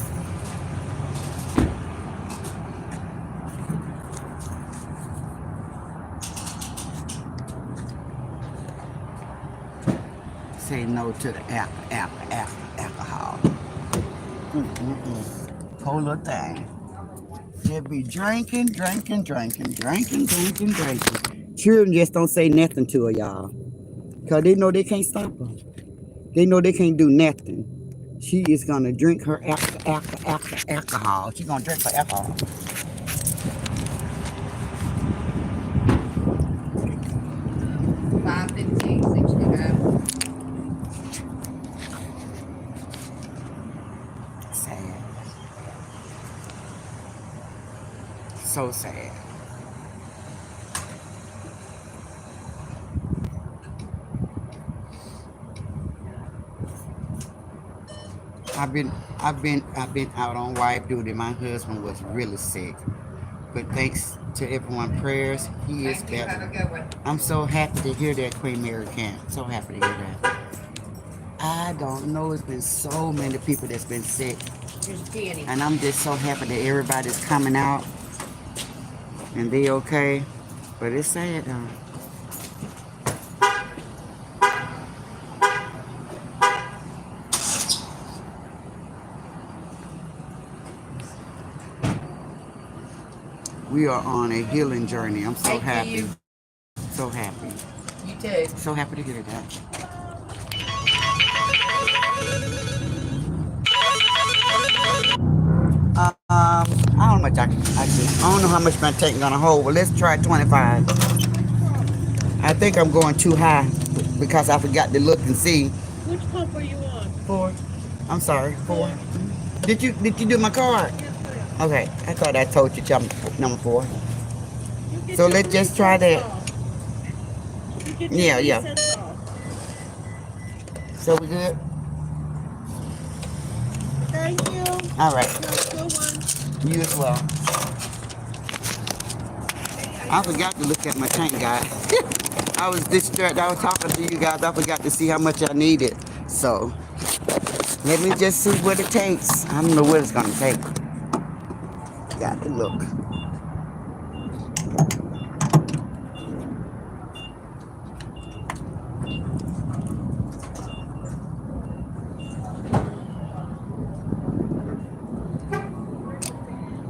Say no to the alcohol. Whole little thing. Just be drinking. Children just don't say nothing to her, y'all. Because they know they can't stop her. They know they can't do nothing. She is going to drink her alcohol. She's going to drink her alcohol. Sad. So sad. I've been out on wife duty. My husband was really sick, but thanks to everyone's prayers, he is better. I'm so happy to hear that, Queen Mary Camp. So happy to hear that. I don't know. It's been so many people that's been sick, and I'm just so happy that everybody's coming out and they okay. But it's sad though. We are on a healing journey. I'm so happy. So happy. You too. So happy to hear that. I don't know how much I don't know how much my tank gonna hold, but let's try 25. I think I'm going too high because I forgot to look and see. Which pump are you on? 4. I'm sorry, 4. Did you do my card? Okay, I thought I told you number 4. So let's just try that. Yeah, yeah. So we good? Thank you. All right. Good one. You as well. I forgot to look at my tank, guys. I was distracted. I was talking to you guys. I forgot to see how much I needed. So let me just see what it takes. I don't know what it's gonna take. Got to look.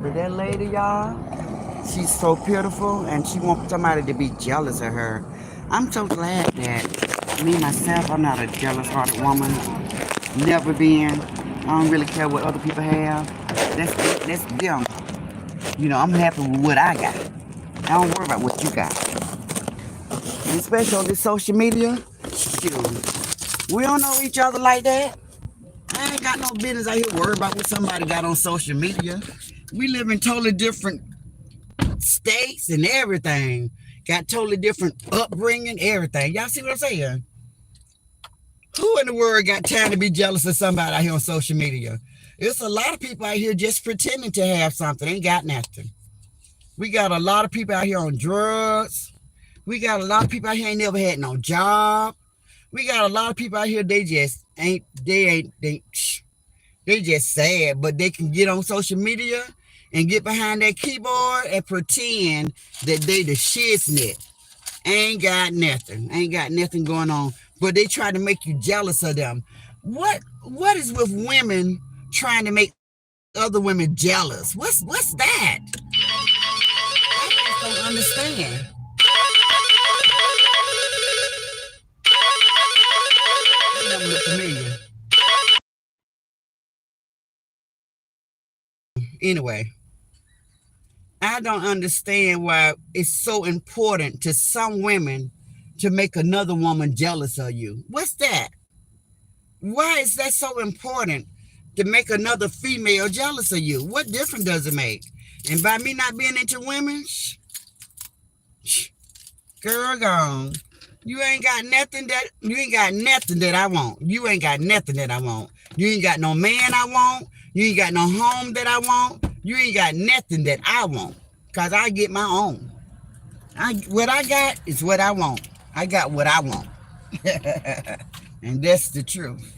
But that lady, y'all, she's so beautiful and she wants somebody to be jealous of her. I'm so glad that me myself, I'm not a jealous hearted woman. Never been. I don't really care what other people have. That's them. You know, I'm happy with what I got. I don't worry about what you got. And especially on this social media, shoot, we don't know each other like that. I ain't got no business out here worried about what somebody got on social media. We live in totally different states and everything. Got totally different upbringing, everything. Y'all see what I'm saying? Who in the world got time to be jealous of somebody out here on social media? It's a lot of people out here just pretending to have something. Ain't got nothing. We got a lot of people out here on drugs. We got a lot of people out here ain't never had no job. We got a lot of people out here, they just sad, but they can get on social media and get behind that keyboard and pretend that they the shiznit. Ain't got nothing going on, but they try to make you jealous of them. What is with women trying to make other women jealous? What's that? I just don't understand. That doesn't look familiar. Anyway, I don't understand why it's so important to some women to make another woman jealous of you. What's that? Why is that so important to make another female jealous of you? What difference does it make? And by me not being into women, girl gone. You ain't got nothing that I want. You ain't got nothing that I want. You ain't got no man I want. You ain't got no home that I want. You ain't got nothing that I want. Cause I get my own. What I got is what I want. I got what I want. And that's the truth.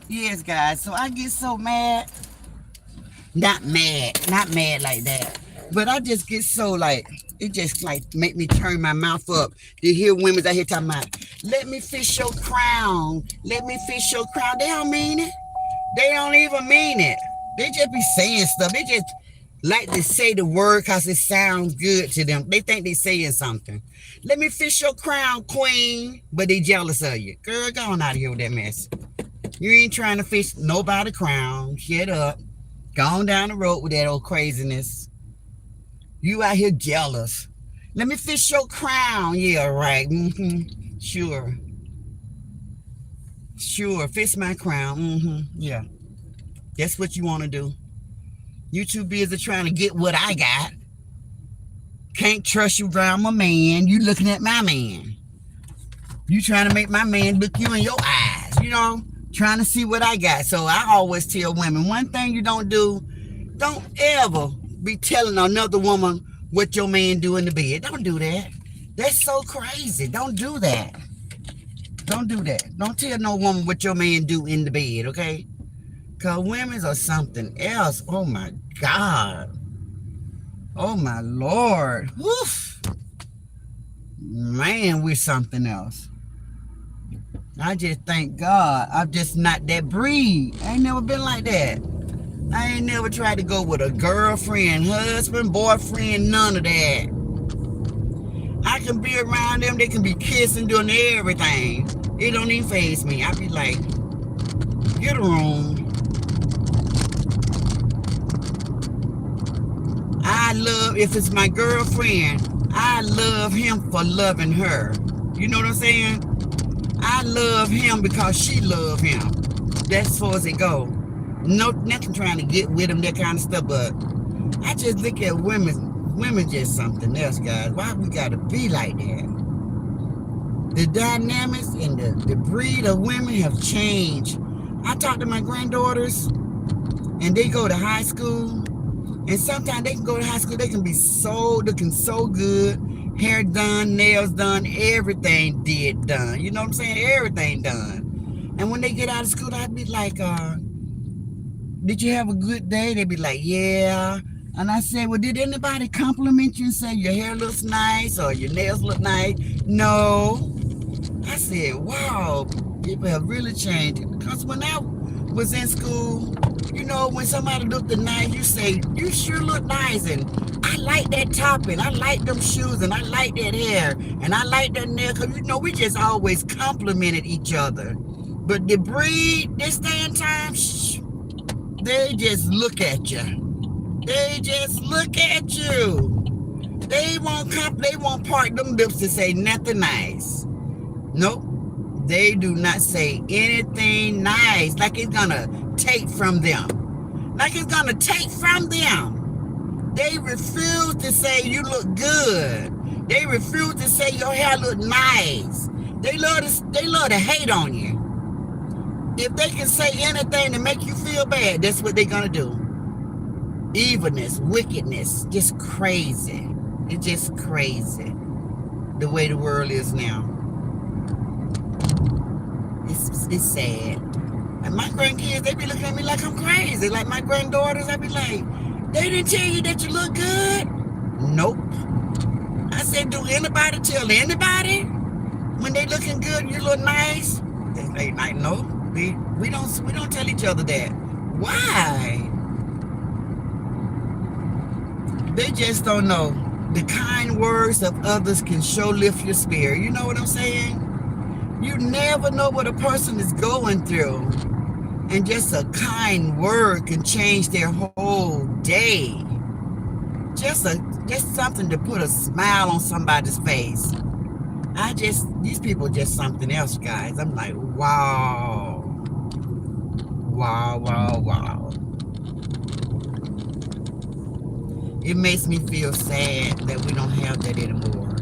Yes, guys. So I get so mad. Not mad like that. But I just get so like, it just like make me turn my mouth up to hear women out here talking about, let me fish your crown. Let me fish your crown. They don't mean it. They don't even mean it. They just be saying stuff. They just like to say the word because it sounds good to them. They think they saying something. Let me fish your crown, queen. But they jealous of you. Girl, go on out of here with that mess. You ain't trying to fish nobody crown. Shut up. Go on down the road with that old craziness. You out here jealous. Let me fish your crown. Yeah, right. Mm-hmm. Sure. Fish my crown. Mm-hmm. Yeah. That's what you want to do. You too busy trying to get what I got. Can't trust you around my man. You looking at my man. You trying to make my man look you in your eyes. You know? Trying to see what I got. So I always tell women, one thing you don't do, don't ever be telling another woman what your man do in the bed. Don't do that. That's so crazy. Don't do that. Don't do that. Don't tell no woman what your man do in the bed, okay? Because women are something else. Oh, my God. Oh, my Lord. Woof. Man, we're something else. I just thank God I'm just not that breed. I ain't never been like that. I ain't never tried to go with a girlfriend, husband, boyfriend, none of that. I can be around them, they can be kissing, doing everything. It don't even faze me. I be like, get a room. I love, if it's my girlfriend, I love him for loving her. You know what I'm saying? I love him because she love him. That's as far as it go. No, nothing trying to get with him, that kind of stuff, but I just look at women just something else, guys. Why we gotta be like that? The dynamics and the breed of women have changed. I talk to my granddaughters and they go to high school, and sometimes they can go to high school, they can be looking so good, hair done, nails done, everything done. You know what I'm saying? Everything done. And when they get out of school, I'd be like, did you have a good day? They'd be like, yeah. And I said, well, did anybody compliment you and say your hair looks nice or your nails look nice? No. I said, wow, people have really changed. Because when I was in school, you know, when somebody looked nice, you say, you sure look nice. And I like that top, and I like them shoes, and I like that hair, and I like that nail. Because, you know, we just always complimented each other. But the breed, this day and time, they just look at you. They just look at you. They won't part them lips to say nothing nice. Nope. They do not say anything nice. Like it's gonna take from them. Like it's gonna take from them. They refuse to say you look good. They refuse to say your hair look nice. They love to hate on you. If they can say anything to make you feel bad, that's what they're gonna do. Evilness, wickedness, just crazy. It's just crazy the way the world is now. It's sad. And my grandkids, they be looking at me like I'm crazy. Like my granddaughters, I be like, they didn't tell you that you look good? Nope. I said, do anybody tell anybody when they looking good, you look nice? They like, no, we don't tell each other that. Why? They just don't know. The kind words of others can sure lift your spirit. You know what I'm saying? You never know what a person is going through. And just a kind word can change their whole day. Just something to put a smile on somebody's face. These people just something else, guys. I'm like, wow. Wow, wow, wow. It makes me feel sad that we don't have that anymore.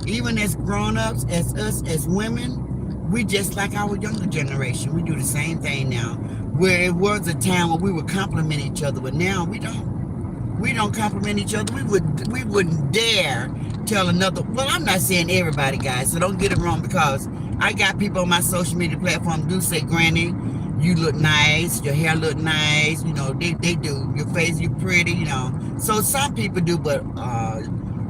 Even as grown-ups, as us, as women, we just like our younger generation. We do the same thing now. Where it was a time where we would compliment each other, but now we don't. We don't compliment each other. We wouldn't dare tell another. Well, I'm not saying everybody, guys, so don't get it wrong, because I got people on my social media platform do say, Granny, you look nice, your hair look nice, you know, they do. Your face, you pretty, you know. So some people do, but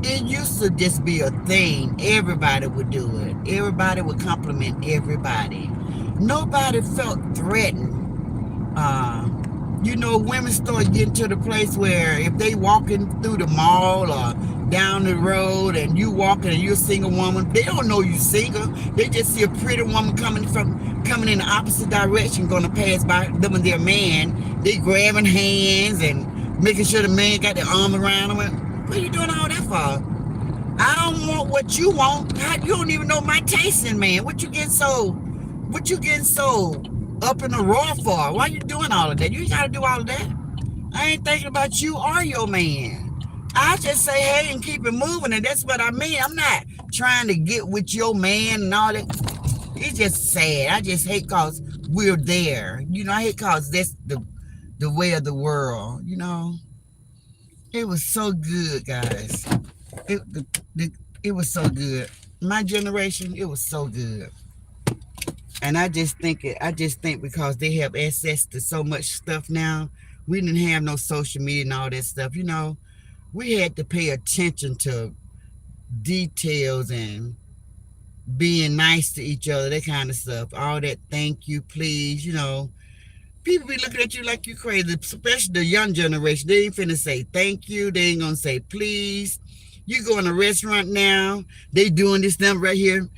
it used to just be a thing. Everybody would do it. Everybody would compliment everybody. Nobody felt threatened. You know, women start getting to the place where if they walking through the mall or down the road and you walking and you're a single woman, they don't know you single. They just see a pretty woman coming in the opposite direction, going to pass by them and their man. They grabbing hands and making sure the man got their arm around them. What are you doing all that for? I don't want what you want. You don't even know my taste in man. What you getting so up in the raw for? Why you doing all of that? You ain't gotta do all of that. I ain't thinking about you or your man. I just say hey and keep it moving, and that's what I mean. I'm not trying to get with your man and all that. It's just sad. I just hate cause we're there. You know, I hate cause that's the way of the world, you know. It was so good, guys. It was so good. My generation, it was so good. And I just think because they have access to so much stuff now, we didn't have no social media and all that stuff, you know. We had to pay attention to details and being nice to each other, that kind of stuff. All that thank you, please, people be looking at you like you crazy, especially the young generation. They ain't finna say thank you. They ain't gonna say please. You go in a restaurant now, they doing this number right here.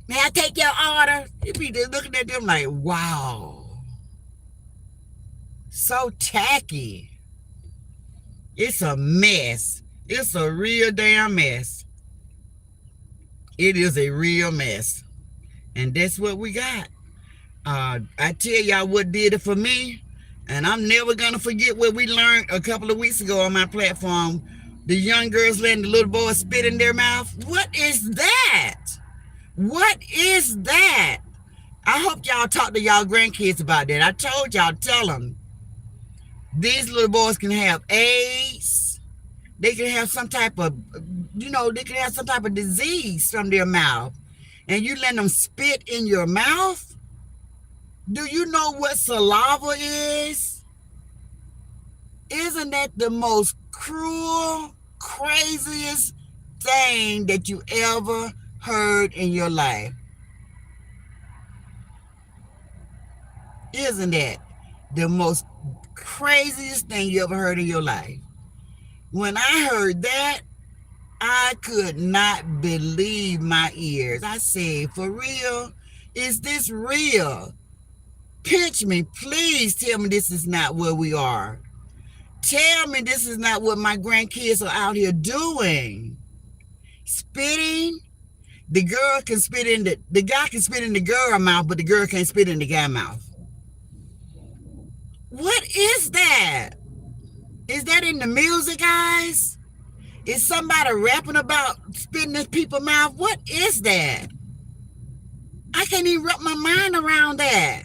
May I take your order? You be there looking at them like, wow. So tacky. It's a mess. It's a real damn mess. It is a real mess. And that's what we got. I tell y'all what did it for me, and I'm never gonna forget what we learned a couple of weeks ago on my platform. The young girls letting the little boys spit in their mouth. What is that? What is that? I hope y'all talk to y'all grandkids about that. I told y'all, tell them these little boys can have AIDS. They can have some type of, they can have some type of disease from their mouth, and you let them spit in your mouth. Do you know what saliva is? Isn't that the most cruel, craziest thing that you ever heard in your life? Isn't that the most craziest thing you ever heard in your life? When I heard that, I could not believe my ears. I said, for real? Is this real? Pinch me, please tell me this is not where we are. Tell me this is not what my grandkids are out here doing. Spitting. The girl can spit in the guy can spit in the girl mouth, but the girl can't spit in the guy mouth. What is that? Is that in the music, guys? Is somebody rapping about spitting in people's mouth? What is that? I can't even wrap my mind around that.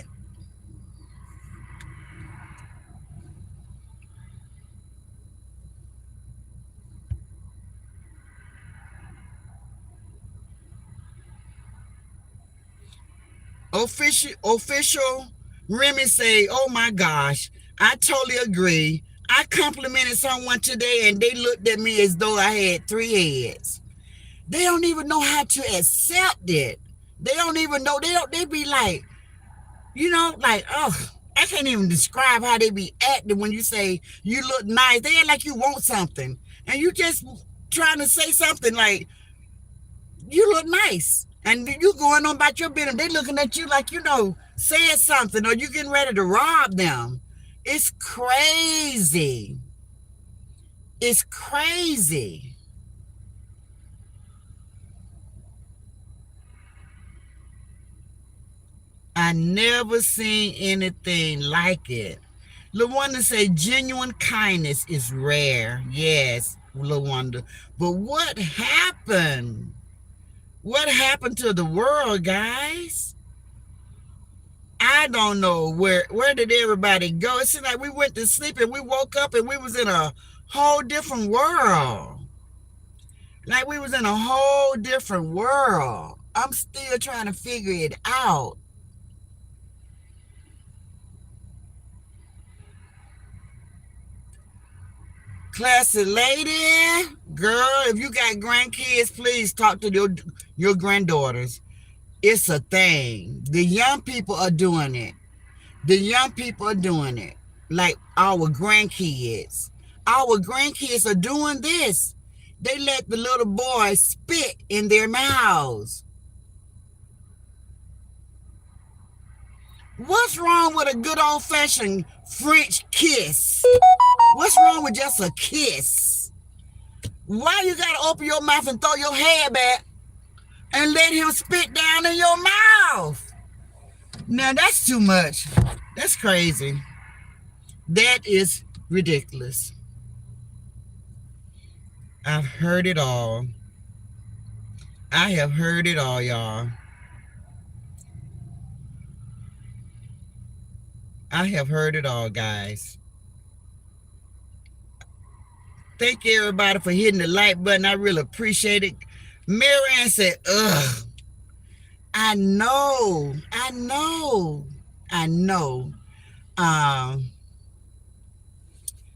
Official Remy say, oh my gosh, I totally agree. I complimented someone today and they looked at me as though I had 3 heads. They don't even know how to accept it. They don't even know. They be like, I can't even describe how they be acting when you say you look nice. They act like you want something. And you just trying to say something like, you look nice. And you going on about your business. They looking at you like, saying something, or you getting ready to rob them. It's crazy. It's crazy. I never seen anything like it. LaWanda say genuine kindness is rare. Yes, LaWanda. But what happened? What happened to the world, guys? I don't know. Where did everybody go? It seemed like we went to sleep and we woke up and we was in a whole different world. Like we was in a whole different world. I'm still trying to figure it out. Classy lady, girl, if you got grandkids, please talk to your granddaughters. It's a thing. The young people are doing it. The young people are doing it. Like our grandkids. Our grandkids are doing this. They let the little boys spit in their mouths. What's wrong with a good old-fashioned French kiss? What's wrong with just a kiss? Why you gotta open your mouth and throw your head back and let him spit down in your mouth? Now that's too much. That's crazy. That is ridiculous. I've heard it all. I have heard it all, y'all. I have heard it all, guys. Thank you, everybody, for hitting the like button. I really appreciate it. Marianne said, ugh. I know.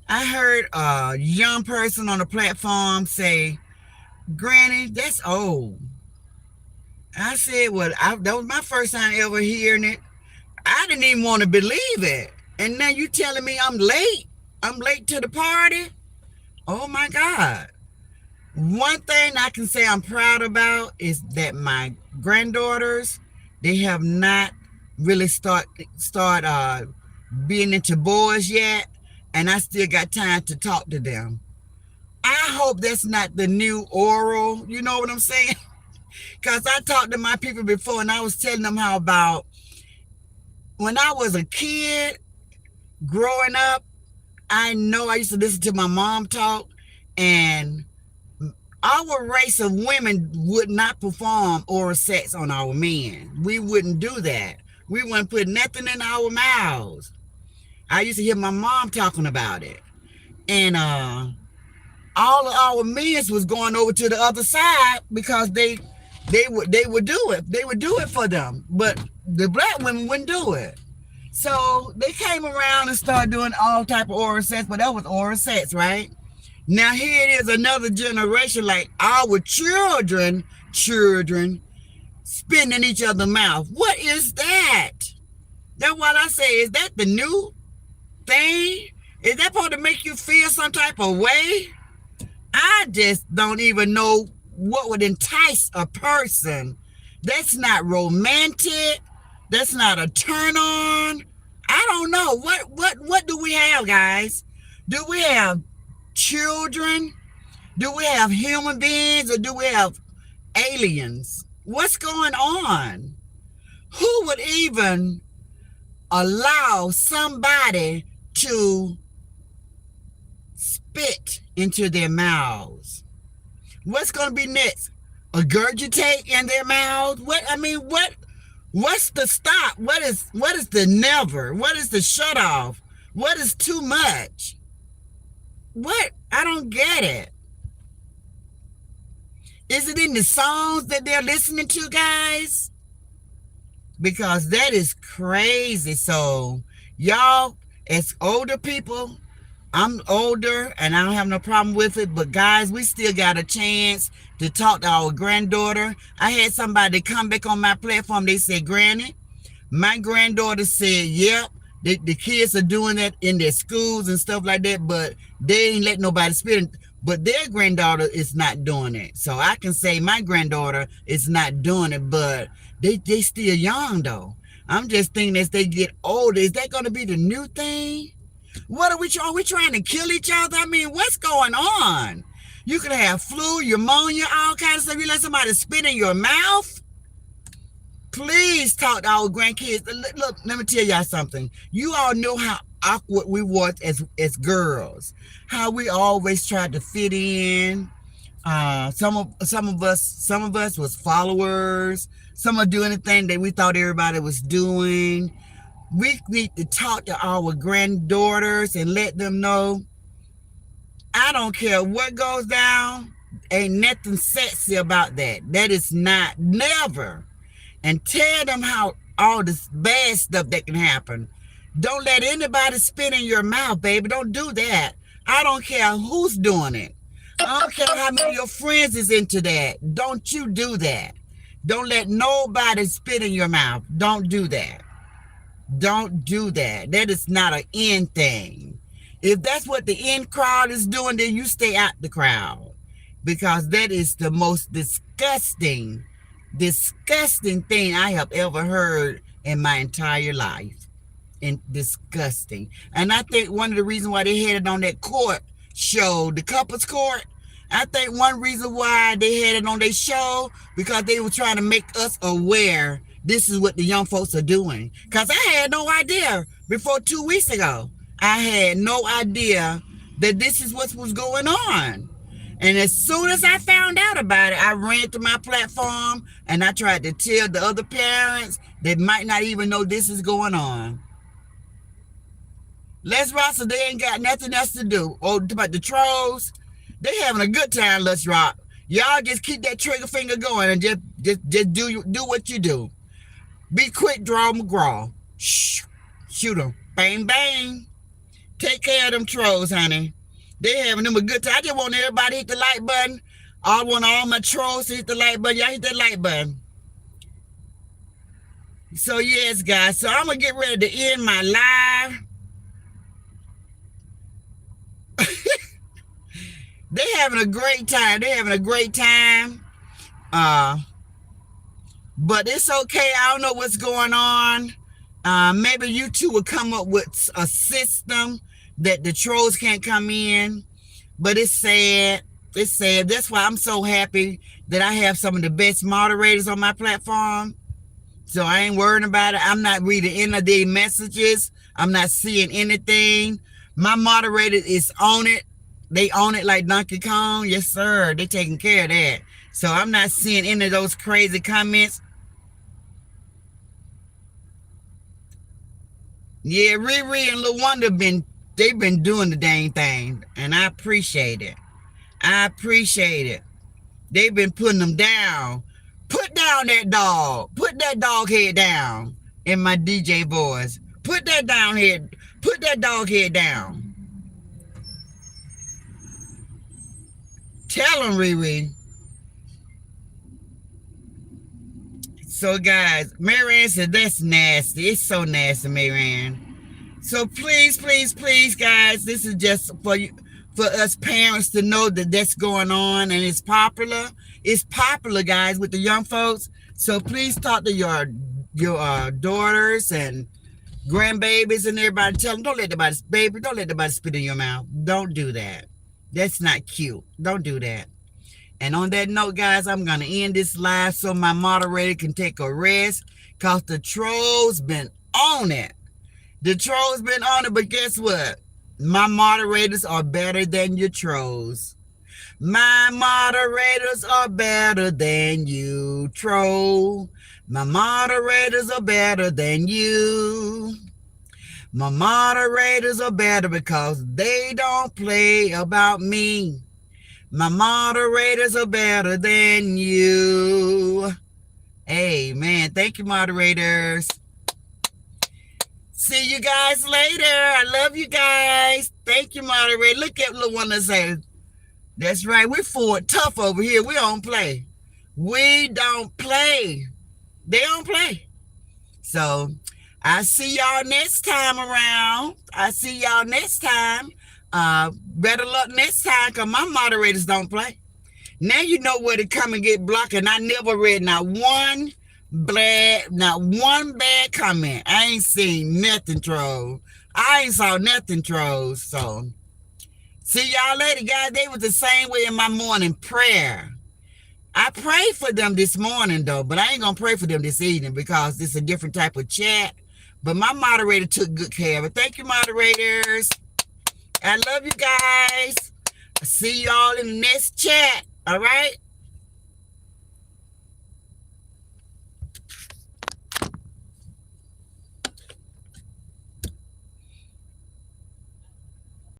I heard a young person on the platform say, Granny, that's old. I said, well, that was my first time ever hearing it. I didn't even want to believe it. And now you telling me I'm late? I'm late to the party? Oh my God. One thing I can say I'm proud about is that my granddaughters, they have not really start being into boys yet, and I still got time to talk to them. I hope that's not the new oral. You know what I'm saying? Because I talked to my people before, and I was telling them how about when I was a kid growing up. I know I used to listen to my mom talk, and our race of women would not perform oral sex on our men. We wouldn't do that. We wouldn't put nothing in our mouths. I used to hear my mom talking about it. And all of our men was going over to the other side because they would do it. They would do it for them. But the black women wouldn't do it. So they came around and started doing all type of oral sex, but that was oral sex, right? Now here it is, another generation, like our children spitting in each other's mouth. What is that? That's what I say. Is that the new thing? Is that supposed to make you feel some type of way? I just don't even know what would entice a person. That's not romantic. That's not a turn on. I don't know. What do we have, guys? Do we have children? Do we have human beings, or do we have aliens? What's going on? Who would even allow somebody to spit into their mouths? What's going to be next? Regurgitate in their mouths? What's the stop? What is the never? What is the shut off? What is too much? What? I don't get it. Is it in the songs that they're listening to, guys? Because that is crazy. So, y'all, as older people, I'm older and I don't have no problem with it. But, guys, we still got a chance to talk to our granddaughter. I had somebody come back on my platform. They said, Granny, my granddaughter said, yep, the kids are doing that in their schools and stuff like that, but they ain't let nobody spit. But their granddaughter is not doing it. So I can say my granddaughter is not doing it, but they still young, though. I'm just thinking as they get older, is that going to be the new thing? What are we trying to kill each other? I mean, what's going on? You could have flu, pneumonia, all kinds of stuff. You let somebody spit in your mouth? Please talk to our grandkids. Look, let me tell y'all something. You all know how awkward we was as girls. How we always tried to fit in. Some of us was followers. Some are doing the thing that we thought everybody was doing. We need to talk to our granddaughters and let them know, I don't care what goes down, ain't nothing sexy about that. That is not, never. And tell them how all this bad stuff that can happen. Don't let anybody spit in your mouth, baby. Don't do that. I don't care who's doing it. I don't care how many of your friends is into that. Don't you do that. Don't let nobody spit in your mouth. Don't do that. Don't do that. That is not an in thing. If that's what the in crowd is doing, then you stay out the crowd. Because that is the most disgusting thing I have ever heard in my entire life. And disgusting. And I think one of the reasons why they had it on that court show, the couples court, I think one reason why they had it on their show, because they were trying to make us aware this is what the young folks are doing. Because I had no idea before 2 weeks ago. I had no idea that this is what was going on. And as soon as I found out about it, I ran to my platform and I tried to tell the other parents that might not even know this is going on. Les Rock, so they ain't got nothing else to do. Oh, about the trolls, they having a good time, Les Rock. Y'all just keep that trigger finger going and just do what you do. Be quick, draw McGraw. Shh, shoot them. Bang, bang. Take care of them trolls, honey. They having them a good time. I just want everybody to hit the like button. I want all my trolls to hit the like button. Y'all hit that like button. So yes, guys. So I'm gonna get ready to end my live. They having a great time. They having a great time. Uh, but it's okay. I don't know what's going on. Maybe you two will come up with a system that the trolls can't come in. But it's sad. It's sad. That's why I'm so happy that I have some of the best moderators on my platform. So I ain't worrying about it. I'm not reading any of their messages. I'm not seeing anything. My moderator is on it. They own it like Donkey Kong. Yes, sir. They taking care of that. So I'm not seeing any of those crazy comments. Yeah, Riri and LaWanda they've been doing the dang thing. And I appreciate it. I appreciate it. They've been putting them down. Put down that dog. Put that dog head down in my DJ voice. Put that down head. Put that dog head down. Tell them, Riri. So, guys, Marianne said that's nasty. It's so nasty, Marianne. So, please, please, please, guys, this is just for you, for us parents to know that that's going on, and it's popular. It's popular, guys, with the young folks. So, please talk to your daughters and grandbabies and everybody. Tell them, don't let nobody spit in your mouth. Don't do that. That's not cute. Don't do that. And on that note, guys, I'm going to end this live so my moderator can take a rest, because the trolls been on it. The trolls been on it, but guess what? My moderators are better than your trolls. My moderators are better than you, troll. My moderators are better than you. My moderators are better because they don't play about me. My moderators are better than you. Amen. Thank you, moderators. See you guys later. I love you guys. Thank you, moderator. Look at LaWanda say. That's right. We're forward tough over here. We don't play. We don't play. They don't play. So I see y'all next time around. I see y'all next time. Better luck next time, because my moderators don't play. Now you know where to come and get blocked, and I never read not one bad comment. I ain't seen nothing, troll. I ain't saw nothing, trolls. So see y'all later, guys. They was the same way in my morning prayer. I prayed for them this morning, though, but I ain't going to pray for them this evening because it's a different type of chat. But my moderator took good care of it. Thank you, moderators. I love you guys. See y'all in the next chat. All right?